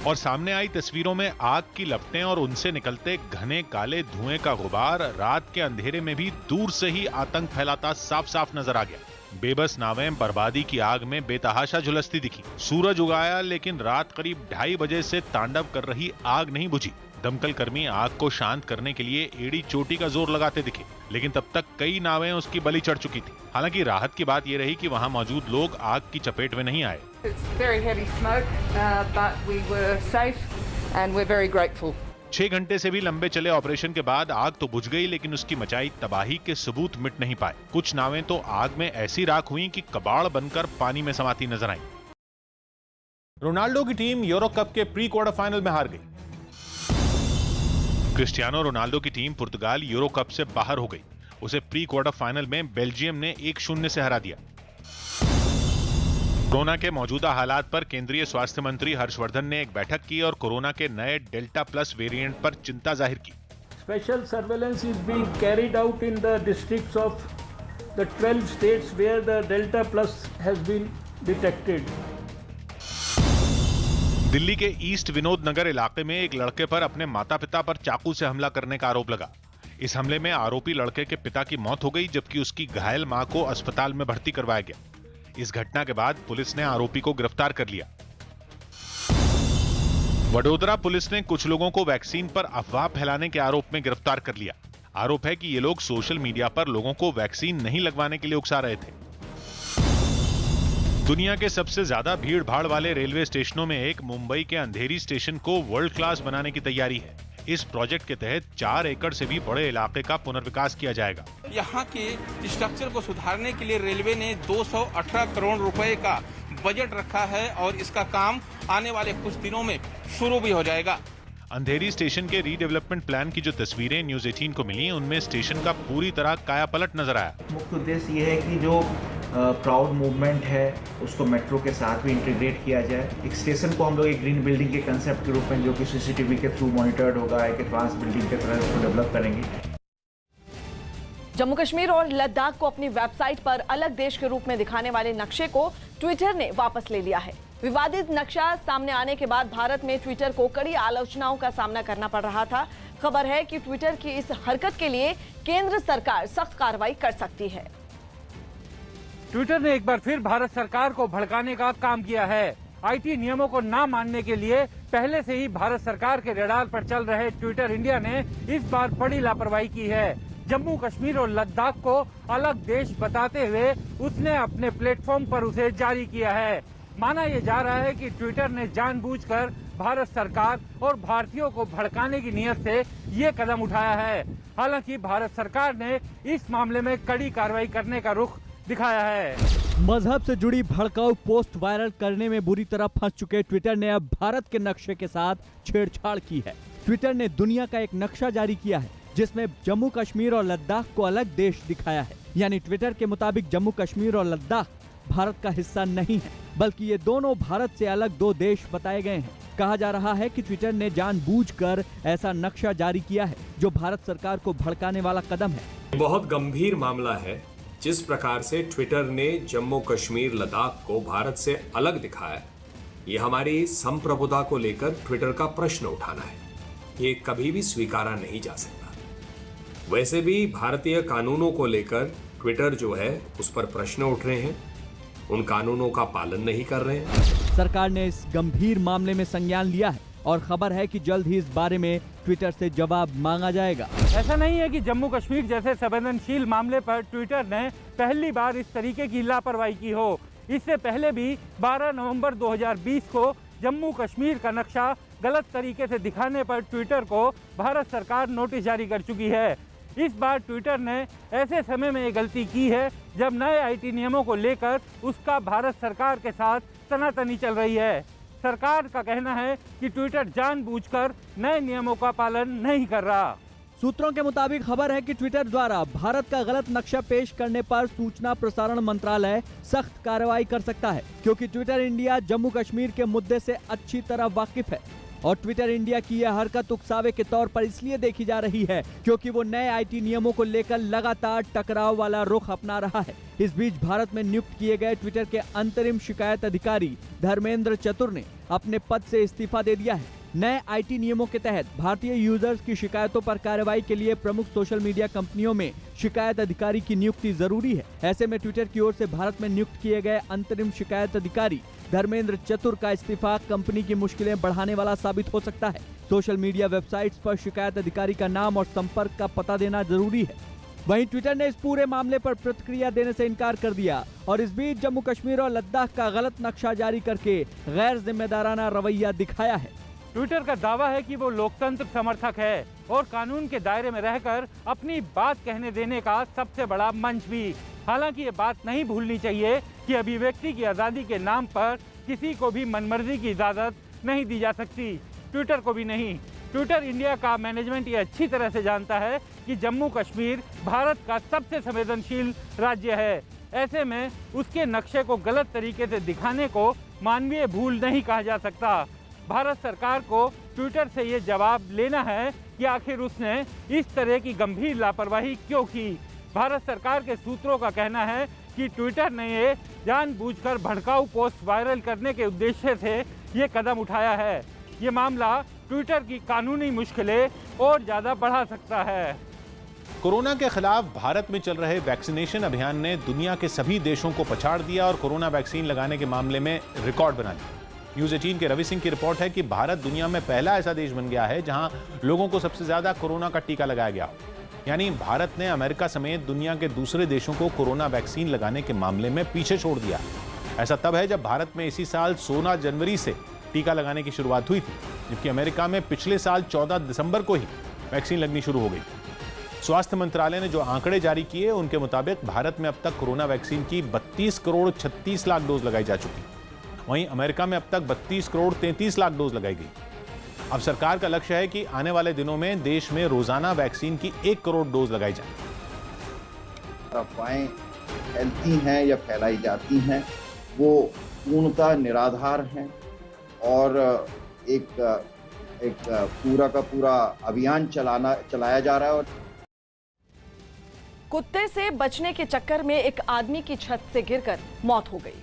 और सामने आई तस्वीरों में आग की लपटें और उनसे निकलते घने काले धुएं का गुबार रात के अंधेरे में भी दूर से ही आतंक फैलाता साफ साफ नजर आ गया। बेबस नावें बर्बादी की आग में बेतहाशा झुलसती दिखी। सूरज उगाया, लेकिन रात करीब 2:30 बजे से तांडव कर रही आग नहीं बुझी। दमकल कर्मी आग को शांत करने के लिए एड़ी चोटी का जोर लगाते दिखे, लेकिन तब तक कई नावें उसकी बलि चढ़ चुकी थी। हालांकि राहत की बात यह रही कि वहां मौजूद लोग आग की चपेट में नहीं आए। 6 घंटे से भी लंबे चले ऑपरेशन के बाद आग तो बुझ गई, लेकिन उसकी मचाई तबाही के सबूत मिट नहीं पाए। कुछ नावें तो आग में ऐसी राख हुई कि कबाड़ बनकर पानी में समाती नजर आई। रोनाल्डो की टीम यूरो कप के प्री क्वार्टर फाइनल में हार गई। क्रिस्टियानो रोनाल्डो की टीम पुर्तगाल यूरो कप से बाहर हो गई। उसे प्री क्वार्टर फाइनल में बेल्जियम ने 1-0 से हरा दिया। कोरोना के मौजूदा हालात पर केंद्रीय स्वास्थ्य मंत्री हर्षवर्धन ने एक बैठक की और कोरोना के नए डेल्टा प्लस वेरिएंट पर चिंता जाहिर की। Special surveillance is being carried out in the districts of the 12 states where the Delta Plus has been detected. Delhi के ईस्ट विनोद नगर इलाके में एक लड़के पर अपने माता पिता पर चाकू से हमला करने का आरोप लगा। इस हमले में आरोपी लड़के के पिता की मौत हो गई, जबकि उसकी घायल मां को अस्पताल में भर्ती करवाया गया। इस घटना के बाद पुलिस ने आरोपी को गिरफ्तार कर लिया। वडोदरा पुलिस ने कुछ लोगों को वैक्सीन पर अफवाह फैलाने के आरोप में गिरफ्तार कर लिया। आरोप है कि ये लोग सोशल मीडिया पर लोगों को वैक्सीन नहीं लगवाने के लिए उकसा रहे थे। दुनिया के सबसे ज्यादा भीड़ भाड़ वाले रेलवे स्टेशनों में एक मुंबई के अंधेरी स्टेशन को वर्ल्ड क्लास बनाने की तैयारी है। इस प्रोजेक्ट के तहत 4 एकड़ से भी बड़े इलाके का पुनर्विकास किया जाएगा। यहाँ के स्ट्रक्चर को सुधारने के लिए रेलवे ने 218 करोड़ रुपए का बजट रखा है और इसका काम आने वाले कुछ दिनों में शुरू भी हो जाएगा। अंधेरी स्टेशन के रीडेवलपमेंट प्लान की जो तस्वीरें न्यूज 18 को मिली, उनमें स्टेशन का पूरी तरह कायापलट नजर आया। मुख्य उद्देश्य ये है कि जो प्राउड मूवमेंट है उसको मेट्रो के साथ भी इंटीग्रेट किया जाए। एक स्टेशन को हम लोग एक ग्रीन बिल्डिंग के कंसेप्ट के रूप में, जो कि सीसीटीवी के थ्रू मॉनिटर्ड होगा, एक एडवांस बिल्डिंग के तरह उसको डेवलप करेंगे। जम्मू कश्मीर और लद्दाख को अपनी वेबसाइट पर अलग देश के रूप में दिखाने वाले नक्शे को ट्विटर ने वापस ले लिया है। विवादित नक्शा सामने आने के बाद भारत में ट्विटर को कड़ी आलोचनाओं का सामना करना पड़ रहा था। खबर है कि ट्विटर की इस हरकत के लिए केंद्र सरकार सख्त कार्रवाई कर सकती है। ट्विटर ने एक बार फिर भारत सरकार को भड़काने का काम किया है। आईटी नियमों को ना मानने के लिए पहले से ही भारत सरकार के रडार पर चल रहे ट्विटर इंडिया ने इस बार बड़ी लापरवाही की है। जम्मू कश्मीर और लद्दाख को अलग देश बताते हुए उसने अपने प्लेटफॉर्म पर उसे जारी किया है। माना यह जा रहा है कि ट्विटर ने जानबूझकर भारत सरकार और भारतीयों को भड़काने की नियत से ये कदम उठाया है। हालांकि भारत सरकार ने इस मामले में कड़ी कार्रवाई करने का रुख दिखाया है। मजहब से जुड़ी भड़काऊ पोस्ट वायरल करने में बुरी तरह फंस चुके ट्विटर ने अब भारत के नक्शे के साथ छेड़छाड़ की है। ट्विटर ने दुनिया का एक नक्शा जारी किया है जिसमें जम्मू कश्मीर और लद्दाख को अलग देश दिखाया है। यानी ट्विटर के मुताबिक जम्मू कश्मीर और लद्दाख भारत का हिस्सा नहीं है, बल्कि ये दोनों भारत से अलग 2 देश बताए गए हैं। कहा जा रहा है कि ट्विटर ने जानबूझकर ऐसा नक्शा जारी किया है जो भारत सरकार को भड़काने वाला कदम है। बहुत गंभीर मामला है जिस प्रकार से ट्विटर ने जम्मू कश्मीर लद्दाख को भारत से अलग दिखाया, ये हमारी संप्रभुता को लेकर ट्विटर का प्रश्न उठाना है। ये कभी भी स्वीकारा नहीं जा सकता। वैसे भी भारतीय कानूनों को लेकर ट्विटर जो है उस पर प्रश्न उठ रहे हैं, उन कानूनों का पालन नहीं कर रहे हैं। सरकार ने इस गंभीर मामले में संज्ञान लिया है और खबर है कि जल्द ही इस बारे में ट्विटर से जवाब मांगा जाएगा। ऐसा नहीं है कि जम्मू कश्मीर जैसे संवेदनशील मामले पर ट्विटर ने पहली बार इस तरीके की लापरवाही की हो। इससे पहले भी 12 नवंबर 2020 को जम्मू कश्मीर का नक्शा गलत तरीके से दिखाने पर ट्विटर को भारत सरकार नोटिस जारी कर चुकी है। इस बार ट्विटर ने ऐसे समय में ये गलती की है जब नए आईटी नियमों को लेकर उसका भारत सरकार के साथ तनातनी चल रही है। सरकार का कहना है कि ट्विटर जानबूझकर नए नियमों का पालन नहीं कर रहा। सूत्रों के मुताबिक खबर है कि ट्विटर द्वारा भारत का गलत नक्शा पेश करने पर सूचना प्रसारण मंत्रालय सख्त कार्रवाई कर सकता है, क्योंकि ट्विटर इंडिया जम्मू कश्मीर के मुद्दे से अच्छी तरह वाकिफ है और ट्विटर इंडिया की यह हरकत उकसावे के तौर पर इसलिए देखी जा रही है क्योंकि वो नए आईटी नियमों को लेकर लगातार टकराव वाला रुख अपना रहा है। इस बीच भारत में नियुक्त किए गए ट्विटर के अंतरिम शिकायत अधिकारी धर्मेंद्र चतुर ने अपने पद से इस्तीफा दे दिया है। नए आईटी नियमों के तहत भारतीय यूजर्स की शिकायतों पर कार्रवाई के लिए प्रमुख सोशल मीडिया कंपनियों में शिकायत अधिकारी की नियुक्ति जरूरी है। ऐसे में ट्विटर की ओर से भारत में नियुक्त किए गए अंतरिम शिकायत अधिकारी धर्मेंद्र चतुर का इस्तीफा कंपनी की मुश्किलें बढ़ाने वाला साबित हो सकता है। सोशल मीडिया वेबसाइट्स पर शिकायत अधिकारी का नाम और संपर्क का पता देना जरूरी है। वहीं ट्विटर ने इस पूरे मामले पर प्रतिक्रिया देने से इनकार कर दिया और इस बीच जम्मू कश्मीर और लद्दाख का गलत नक्शा जारी करके गैर जिम्मेदाराना रवैया दिखाया है। ट्विटर का दावा है कि वो लोकतंत्र समर्थक है और कानून के दायरे में रहकर अपनी बात कहने देने का सबसे बड़ा मंच भी। हालांकि ये बात नहीं भूलनी चाहिए कि अभिव्यक्ति की आज़ादी के नाम पर किसी को भी मनमर्जी की इजाज़त नहीं दी जा सकती, ट्विटर को भी नहीं। ट्विटर इंडिया का मैनेजमेंट ये अच्छी तरह से जानता है कि जम्मू कश्मीर भारत का सबसे संवेदनशील राज्य है। ऐसे में उसके नक्शे को गलत तरीके से दिखाने को मानवीय भूल नहीं कहा जा सकता। भारत सरकार को ट्विटर से ये जवाब लेना है कि आखिर उसने इस तरह की गंभीर लापरवाही क्यों की। भारत सरकार के सूत्रों का कहना है कि ट्विटर ने ये जानबूझकर भड़काऊ पोस्ट वायरल करने के उद्देश्य से ये कदम उठाया है। ये मामला ट्विटर की कानूनी मुश्किलें और ज़्यादा बढ़ा सकता है। कोरोना के खिलाफ भारत में चल रहे वैक्सीनेशन अभियान ने दुनिया के सभी देशों को पछाड़ दिया और कोरोना वैक्सीन लगाने के मामले में रिकॉर्ड बना दिया। न्यूज़ 18 के रवि सिंह की रिपोर्ट है कि भारत दुनिया में पहला ऐसा देश बन गया है जहां लोगों को सबसे ज्यादा कोरोना का टीका लगाया गया। यानी भारत ने अमेरिका समेत दुनिया के दूसरे देशों को कोरोना वैक्सीन लगाने के मामले में पीछे छोड़ दिया। ऐसा तब है जब भारत में इसी साल 16 जनवरी से टीका लगाने की शुरुआत हुई थी, जबकि अमेरिका में पिछले साल 14 दिसंबर को ही वैक्सीन लगनी शुरू हो गई। स्वास्थ्य मंत्रालय ने जो आंकड़े जारी किए उनके मुताबिक भारत में अब तक कोरोना वैक्सीन की 32 करोड़ 36 लाख डोज लगाई जा चुकी। वहीं अमेरिका में अब तक 32 करोड़ 33 लाख डोज लगाई गई। अब सरकार का लक्ष्य है कि आने वाले दिनों में देश में रोजाना वैक्सीन की 1 करोड़ डोज लगाई जाए। अफवाहें फैलती हैं या फैलाई जाती हैं वो पूर्णतः निराधार हैं और एक पूरा का पूरा अभियान चलाया जा रहा है। कुत्ते से बचने के चक्कर में एक आदमी की छत से गिरकर मौत हो गई।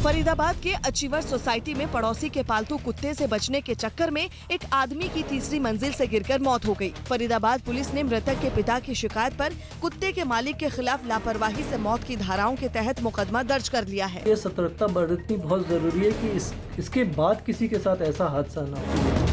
फरीदाबाद के अचीवर सोसाइटी में पड़ोसी के पालतू कुत्ते से बचने के चक्कर में एक आदमी की तीसरी मंजिल से गिरकर मौत हो गई। फरीदाबाद पुलिस ने मृतक के पिता की शिकायत पर कुत्ते के मालिक के खिलाफ लापरवाही से मौत की धाराओं के तहत मुकदमा दर्ज कर लिया है। ये सतर्कता बरतनी बहुत जरूरी है कि इसके बाद किसी के साथ ऐसा हादसा न हो।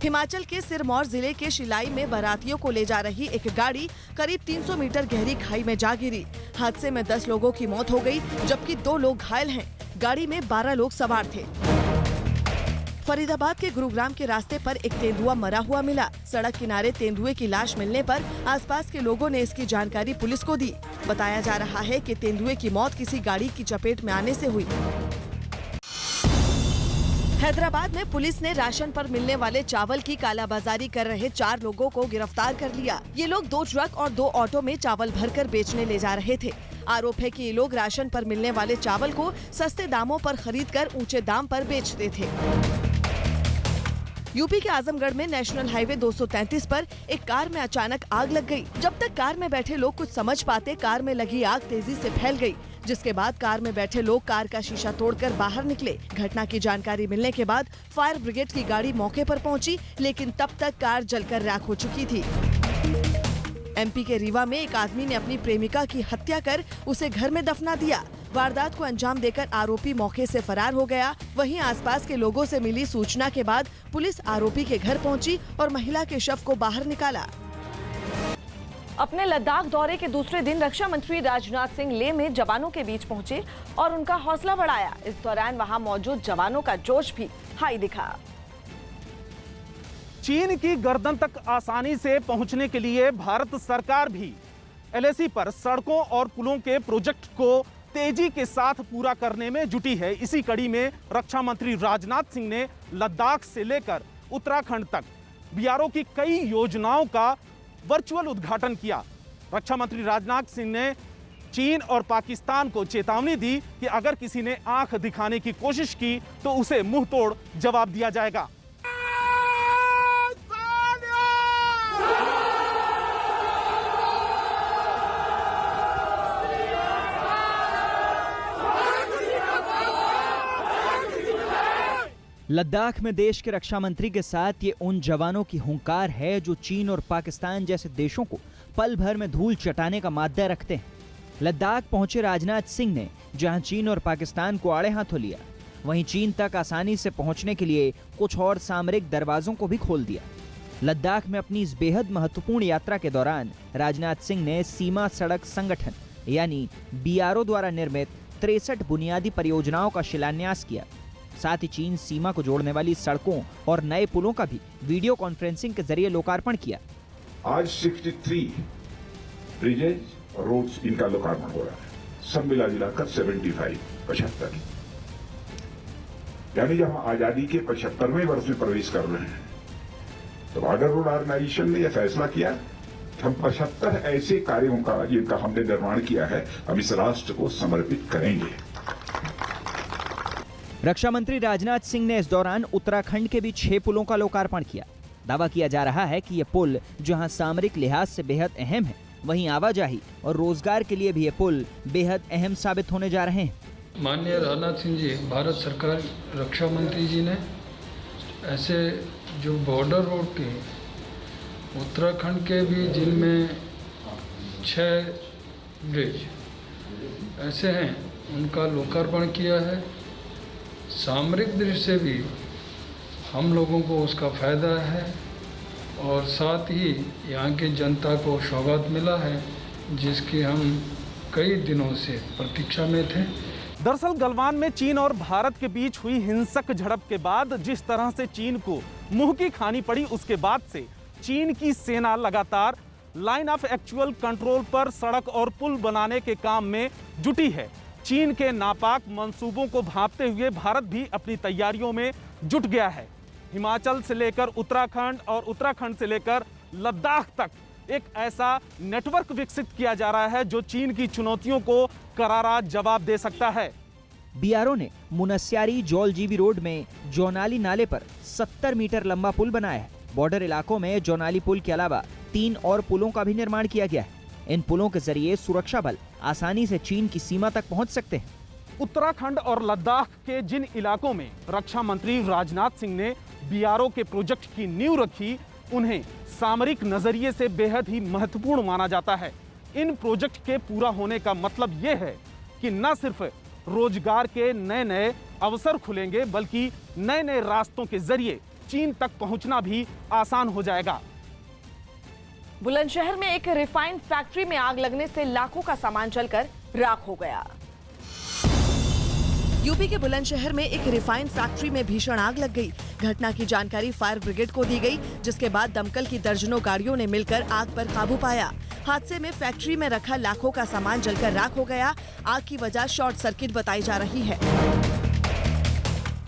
हिमाचल के सिरमौर जिले के शिलाई में बारातियों को ले जा रही एक गाड़ी करीब 300 मीटर गहरी खाई में जा गिरी। हादसे में 10 लोगों की मौत हो गई, जबकि 2 लोग घायल हैं। गाड़ी में 12 लोग सवार थे। फरीदाबाद के गुरुग्राम के रास्ते पर एक तेंदुआ मरा हुआ मिला। सड़क किनारे तेंदुए की लाश मिलने पर आसपास के लोगों ने इसकी जानकारी पुलिस को दी। बताया जा रहा है कि तेंदुए की मौत किसी गाड़ी की चपेट में आने से हुई। हैदराबाद में पुलिस ने राशन पर मिलने वाले चावल की कालाबाजारी कर रहे 4 लोगों को गिरफ्तार कर लिया। ये लोग 2 ट्रक और 2 ऑटो में चावल भरकर बेचने ले जा रहे थे। आरोप है कि ये लोग राशन पर मिलने वाले चावल को सस्ते दामों पर खरीदकर ऊंचे दाम पर बेचते थे। यूपी के आजमगढ़ में नेशनल हाईवे 233 पर एक कार में अचानक आग लग गई। जब तक कार में बैठे लोग कुछ समझ पाते, कार में लगी आग तेजी से फैल गई, जिसके बाद कार में बैठे लोग कार का शीशा तोड़कर बाहर निकले। घटना की जानकारी मिलने के बाद फायर ब्रिगेड की गाड़ी मौके पर पहुंची, लेकिन तब तक कार जलकर राख हो चुकी थी। एमपी के रीवा में एक आदमी ने अपनी प्रेमिका की हत्या कर उसे घर में दफना दिया। वारदात को अंजाम देकर आरोपी मौके से फरार हो गया। वहीं आसपास के लोगों से मिली सूचना के बाद पुलिस आरोपी के घर पहुंची और महिला के शव को बाहर निकाला। अपने लद्दाख दौरे के दूसरे दिन रक्षा मंत्री राजनाथ सिंह लेह में जवानों के बीच पहुंचे और उनका हौसला बढ़ाया। इस दौरान वहां मौजूद जवानों का जोश भी हाई दिखा। चीन की गर्दन तक आसानी से पहुंचने के लिए भारत सरकार भी एलएसी पर सड़कों और पुलों के प्रोजेक्ट को तेजी के साथ पूरा करने में जुटी है। इसी कड़ी में रक्षा मंत्री राजनाथ सिंह ने लद्दाख से लेकर उत्तराखंड तक बीआरओ की कई योजनाओं का वर्चुअल उद्घाटन किया। रक्षा मंत्री राजनाथ सिंह ने चीन और पाकिस्तान को चेतावनी दी कि अगर किसी ने आंख दिखाने की कोशिश की तो उसे मुंह तोड़ जवाब दिया जाएगा। लद्दाख में देश के रक्षा मंत्री के साथ ये उन जवानों की हुंकार है जो चीन और पाकिस्तान जैसे देशों को पल भर में धूल चटाने का माद्दा रखते हैं। लद्दाख पहुंचे राजनाथ सिंह ने जहां चीन और पाकिस्तान को आड़े हाथों लिया, वहीं चीन तक आसानी से पहुंचने के लिए कुछ और सामरिक दरवाजों को भी खोल दिया। लद्दाख में अपनी इस बेहद महत्वपूर्ण यात्रा के दौरान राजनाथ सिंह ने सीमा सड़क संगठन यानी बीआरओ द्वारा निर्मित 63 बुनियादी परियोजनाओं का शिलान्यास किया। साथ ही चीन सीमा को जोड़ने वाली सड़कों और नए पुलों का भी वीडियो कॉन्फ्रेंसिंग के जरिए लोकार्पण किया। आज 63 ब्रिजेज और रोड्स इनका लोकार्पण हो रहा है, सब मिला जुलाकर 75 यानी जब हम आजादी के 75वें वर्ष में प्रवेश कर रहे हैं तो बॉर्डर रोड ऑर्गेनाइजेशन ने यह फैसला किया कि हम 75 ऐसे कार्यों का जिनका हमने निर्माण किया है हम इस राष्ट्र को समर्पित करेंगे। रक्षा मंत्री राजनाथ सिंह ने इस दौरान उत्तराखंड के भी 6 पुलों का लोकार्पण किया। दावा किया जा रहा है कि ये पुल जहां सामरिक लिहाज से बेहद अहम है, वहीं आवाजाही और रोजगार के लिए भी ये पुल बेहद अहम साबित होने जा रहे हैं। माननीय राजनाथ सिंह जी, भारत सरकार रक्षा मंत्री जी ने ऐसे जो बॉर्डर रोड के उत्तराखंड के भी जिनमें 6 ब्रिज ऐसे हैं उनका लोकार्पण किया है। सामरिक दृष्टि से भी हम लोगों को उसका फायदा है और साथ ही यहाँ की जनता को सौगात मिला है जिसकी हम कई दिनों से प्रतीक्षा में थे। दरअसल गलवान में चीन और भारत के बीच हुई हिंसक झड़प के बाद जिस तरह से चीन को मुंह की खानी पड़ी, उसके बाद से चीन की सेना लगातार लाइन ऑफ एक्चुअल कंट्रोल पर सड़क और पुल बनाने के काम में जुटी है। चीन के नापाक मंसूबों को भांपते हुए भारत भी अपनी तैयारियों में जुट गया है। हिमाचल से लेकर उत्तराखंड और उत्तराखंड से लेकर लद्दाख तक एक ऐसा नेटवर्क विकसित किया जा रहा है जो चीन की चुनौतियों को करारा जवाब दे सकता है। बीआरओ ने मुनस्यारी जौलजीबी रोड में जौनाली नाले पर 70 मीटर लंबा पुल बनाया है। बॉर्डर इलाकों में जौनाली पुल के अलावा 3 और पुलों का भी निर्माण किया गया है। इन पुलों के जरिए सुरक्षा बल आसानी से चीन की सीमा तक पहुंच सकते हैं। उत्तराखंड और लद्दाख के जिन इलाकों में रक्षा मंत्री राजनाथ सिंह ने बीआरओ के प्रोजेक्ट की नींव रखी, उन्हें सामरिक नजरिए से बेहद ही महत्वपूर्ण माना जाता है। इन प्रोजेक्ट के पूरा होने का मतलब ये है कि न सिर्फ रोजगार के नए नए अवसर खुलेंगे बल्कि नए नए रास्तों के जरिए चीन तक पहुंचना भी आसान हो जाएगा। बुलंदशहर में एक रिफाइंड फैक्ट्री में आग लगने से लाखों का सामान जलकर राख हो गया। यूपी के बुलंदशहर में एक रिफाइंड फैक्ट्री में भीषण आग लग गई। घटना की जानकारी फायर ब्रिगेड को दी गई, जिसके बाद दमकल की दर्जनों गाड़ियों ने मिलकर आग पर काबू पाया। हादसे में फैक्ट्री में रखा लाखों का सामान जलकर राख हो गया। आग की वजह शॉर्ट सर्किट बताई जा रही है।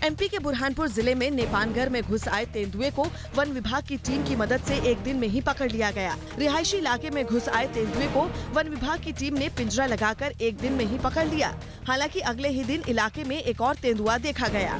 एमपी के बुरहानपुर जिले में नेपानगर में घुस आए तेंदुए को वन विभाग की टीम की मदद से एक दिन में ही पकड़ लिया गया। रिहायशी इलाके में घुस आए तेंदुए को वन विभाग की टीम ने पिंजरा लगाकर एक दिन में ही पकड़ लिया। हालांकि अगले ही दिन इलाके में एक और तेंदुआ देखा गया।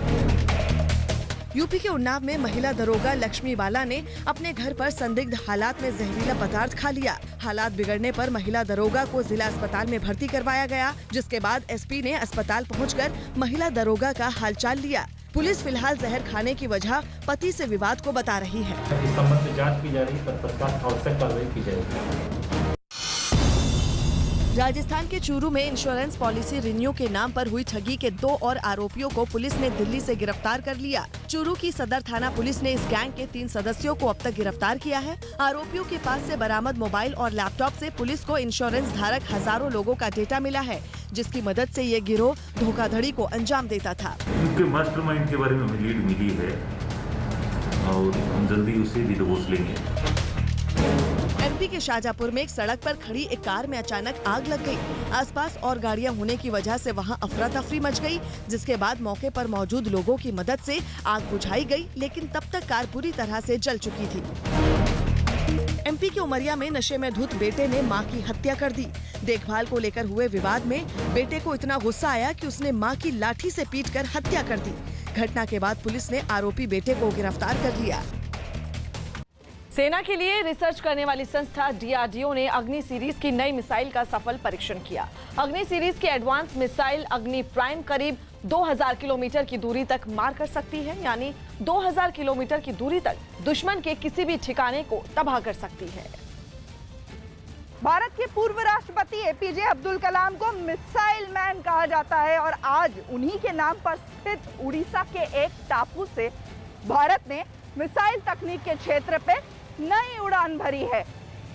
यूपी के उन्नाव में महिला दरोगा लक्ष्मी बाला ने अपने घर पर संदिग्ध हालात में जहरीला पदार्थ खा लिया। हालात बिगड़ने पर महिला दरोगा को जिला अस्पताल में भर्ती करवाया गया, जिसके बाद एसपी ने अस्पताल पहुंचकर महिला दरोगा का हालचाल लिया। पुलिस फिलहाल जहर खाने की वजह पति से विवाद को बता रही है। इस संबंध में जांच की जा रही है, तत्पश्चात आवश्यक कार्रवाई की जाएगी। राजस्थान के चूरू में इंश्योरेंस पॉलिसी रिन्यू के नाम पर हुई ठगी के 2 और आरोपियों को पुलिस ने दिल्ली से गिरफ्तार कर लिया। चूरू की सदर थाना पुलिस ने इस गैंग के 3 सदस्यों को अब तक गिरफ्तार किया है। आरोपियों के पास से बरामद मोबाइल और लैपटॉप से पुलिस को इंश्योरेंस धारक हजारों लोगों का डेटा मिला है, जिसकी मदद से ये गिरोह धोखाधड़ी को अंजाम देता था। उनके मास्टरमाइंड के बारे में हमें लीड मिली है और हम जल्दी उसे भी दबोच लेंगे। एमपी के शाहजहांपुर में एक सड़क पर खड़ी एक कार में अचानक आग लग गई। आसपास और गाड़ियां होने की वजह से वहां अफरा तफरी मच गई, जिसके बाद मौके पर मौजूद लोगों की मदद से आग बुझाई गई, लेकिन तब तक कार पूरी तरह से जल चुकी थी। एमपी के उमरिया में नशे में धुत बेटे ने मां की हत्या कर दी। देखभाल को लेकर हुए विवाद में बेटे को इतना गुस्सा आया कि उसने मां की लाठी से पीटकर हत्या कर दी। घटना के बाद पुलिस ने आरोपी बेटे को गिरफ्तार कर लिया। सेना के लिए रिसर्च करने वाली संस्था डीआरडीओ ने अग्नि सीरीज की नई मिसाइल का सफल परीक्षण किया। अग्नि सीरीज की एडवांस मिसाइल अग्नि प्राइम करीब 2000 किलोमीटर की दूरी तक मार कर सकती है, यानी 2000 किलोमीटर की दूरी तक दुश्मन के किसी भी ठिकाने को तबाह कर सकती है। भारत के पूर्व राष्ट्रपति एपीजे अब्दुल कलाम को मिसाइल मैन कहा जाता है और आज उन्हीं के नाम पर स्थित उड़ीसा के एक टापू से भारत ने मिसाइल तकनीक के क्षेत्र पे नई उड़ान भरी है।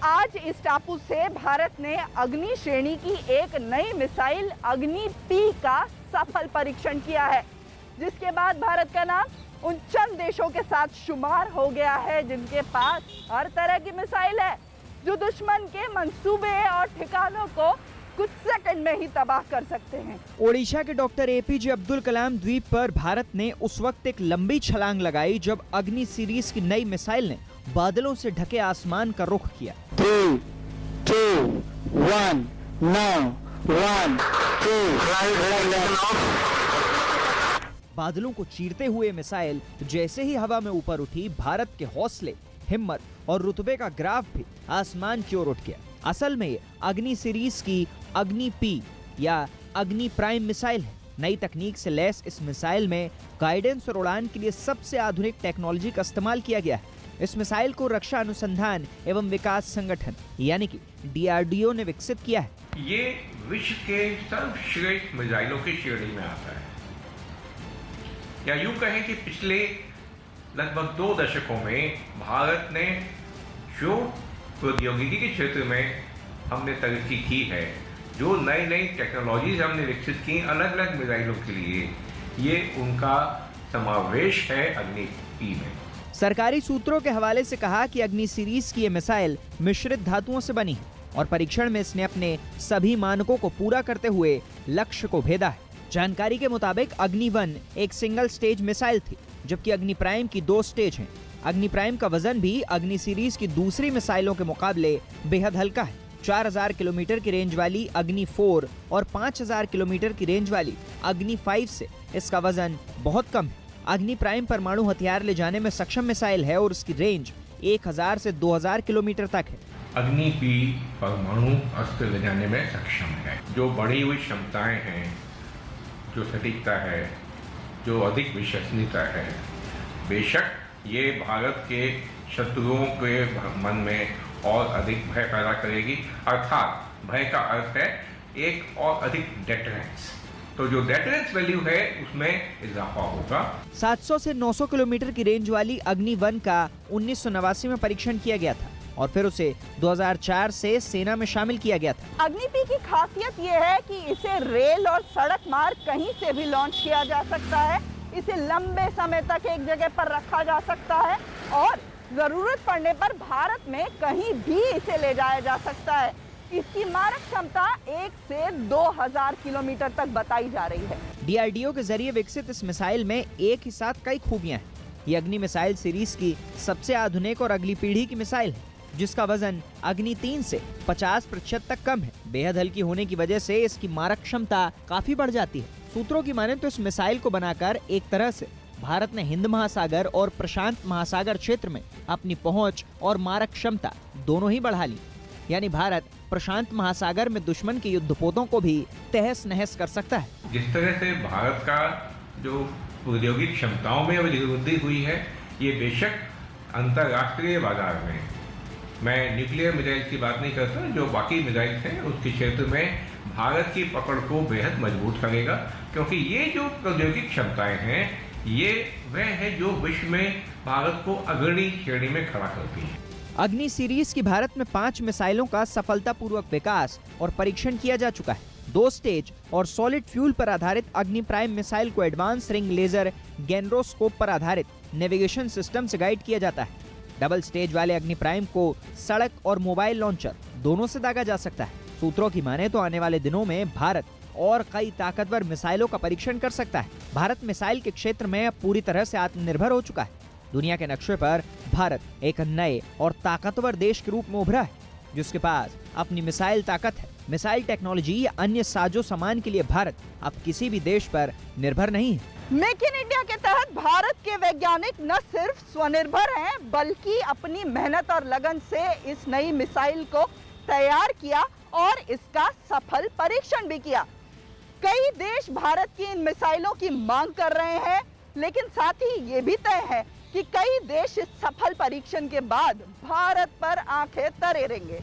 आज इस टापू से भारत ने अग्नि श्रेणी की एक नई मिसाइल अग्नि P का सफल परीक्षण किया है, जिसके बाद भारत का नाम उन चंद देशों के साथ शुमार हो गया है जिनके पास हर तरह की मिसाइल है, जो दुश्मन के मंसूबे और ठिकानों को कुछ सेकंड में ही तबाह कर सकते हैं। ओडिशा के डॉक्टर एपीजे अब्दुल कलाम द्वीप पर भारत ने उस वक्त एक लंबी छलांग लगाई जब अग्नि सीरीज की नई मिसाइल ने बादलों से ढके आसमान का रुख किया। 3, 2, 1, now, 1, 2, बादलों को चीरते हुए मिसाइल जैसे ही हवा में ऊपर उठी, भारत के हौसले, हिम्मत और रुतबे का ग्राफ भी आसमान की ओर उठ गया। असल में ये अग्नि सीरीज की अग्नि P या अग्नि प्राइम मिसाइल है। नई तकनीक से लैस इस मिसाइल में गाइडेंस और उड़ान के लिए सबसे आधुनिक टेक्नोलॉजी का इस्तेमाल किया गया है। इस मिसाइल को रक्षा अनुसंधान एवं विकास संगठन यानी कि डीआरडीओ ने विकसित किया है। ये विश्व के सर्वश्रेष्ठ मिसाइलों की श्रेणी में आता है, या यूं कहें कि पिछले लगभग 2 दशकों में भारत ने जो प्रौद्योगिकी के क्षेत्र में हमने तरक्की की है, जो नई नई टेक्नोलॉजीज हमने विकसित की अलग अलग मिसाइलों के लिए, ये उनका समावेश है अग्नि P में। सरकारी सूत्रों के हवाले से कहा कि अग्नि सीरीज की ये मिसाइल मिश्रित धातुओं से बनी है और परीक्षण में इसने अपने सभी मानकों को पूरा करते हुए लक्ष्य को भेदा है। जानकारी के मुताबिक अग्नि 1 एक सिंगल स्टेज मिसाइल थी, जबकि अग्नि प्राइम की 2 स्टेज हैं। अग्नि प्राइम का वजन भी अग्नि सीरीज की दूसरी मिसाइलों के मुकाबले बेहद हल्का है। 4000 किलोमीटर की रेंज वाली अग्नि 4 और 5000 किलोमीटर की रेंज वाली अग्नि 5 से इसका वजन बहुत कम है। अग्नि प्राइम परमाणु हथियार ले जाने में सक्षम मिसाइल है और उसकी रेंज 1000 से 2000 किलोमीटर तक है। अग्नि P परमाणु अस्त्र ले जाने में सक्षम है। जो बढ़ी हुई क्षमताएं हैं, जो सटीकता है, जो अधिक विश्वसनीयता है, बेशक ये भारत के शत्रुओं के मन में और अधिक भय पैदा करेगी। अर्थात भय का अर्थ है एक और अधिक डेटरेंस। तो जो डेटरेंस वैल्यू है उसमें इजाफा होगा। 700 से 900 किलोमीटर की रेंज वाली अग्नि 1 का 1989 में परीक्षण किया गया था और फिर उसे 2004 से सेना में शामिल किया गया था। अग्नि P की खासियत ये है कि इसे रेल और सड़क मार्ग कहीं से भी लॉन्च किया जा सकता है। इसे लंबे समय तक एक जगह पर रखा जा सकता है और जरूरत पड़ने पर भारत में कहीं भी इसे ले जाया जा सकता है। इसकी मारक क्षमता 1 से 2000 किलोमीटर तक बताई जा रही है। डीआरडीओ के जरिए विकसित इस मिसाइल में एक ही साथ कई खूबियां हैं। ये अग्नि मिसाइल सीरीज की सबसे आधुनिक और अगली पीढ़ी की मिसाइल है, जिसका वजन अग्नि 3 से 50% तक कम है। बेहद हल्की होने की वजह से इसकी मारक क्षमता काफी बढ़ जाती है। सूत्रों की माने तो इस मिसाइल को बनाकर एक तरह से भारत ने हिंद महासागर और प्रशांत महासागर क्षेत्र में अपनी पहुंच और मारक क्षमता दोनों ही बढ़ा ली। यानी भारत प्रशांत महासागर में दुश्मन के युद्धपोतों को भी तहस नहस कर सकता है। जिस तरह से भारत का जो औद्योगिक क्षमताओं में वृद्धि हुई है, ये बेशक अंतर्राष्ट्रीय बाजार में, मैं न्यूक्लियर मिसाइल की बात नहीं करता, जो बाकी मिसाइल हैं उसके क्षेत्र में भारत की पकड़ को बेहद मजबूत करेगा, क्योंकि ये जो औद्योगिक क्षमताएं हैं ये वह है जो विश्व में भारत को अग्रणी श्रेणी में खड़ा करती है। अग्नि सीरीज की भारत में 5 मिसाइलों का सफलतापूर्वक विकास और परीक्षण किया जा चुका है। 2 स्टेज और सॉलिड फ्यूल पर आधारित अग्नि प्राइम मिसाइल को एडवांस रिंग लेजर गैनरोस्कोप पर आधारित नेविगेशन सिस्टम से गाइड किया जाता है। डबल स्टेज वाले अग्नि प्राइम को सड़क और मोबाइल लॉन्चर दोनों से दागा जा सकता है। सूत्रों की माने तो आने वाले दिनों में भारत और कई ताकतवर मिसाइलों का परीक्षण कर सकता है। भारत मिसाइल के क्षेत्र में अब पूरी तरह से आत्मनिर्भर हो चुका है। दुनिया के नक्शे पर भारत एक नए और ताकतवर देश के रूप में उभरा है, जिसके पास अपनी मिसाइल ताकत है। मिसाइल टेक्नोलॉजी या अन्य साजो सामान के लिए भारत अब किसी भी देश पर निर्भर नहीं है। मेक इन इंडिया के तहत भारत के वैज्ञानिक न सिर्फ स्वनिर्भर हैं, बल्कि अपनी मेहनत और लगन से इस नई मिसाइल को तैयार किया और इसका सफल परीक्षण भी किया। कई देश भारत की इन मिसाइलों की मांग कर रहे हैं, लेकिन साथ ही ये भी तय है कि कई देश इस सफल परीक्षण के बाद भारत पर आंखें तरे रहेंगे।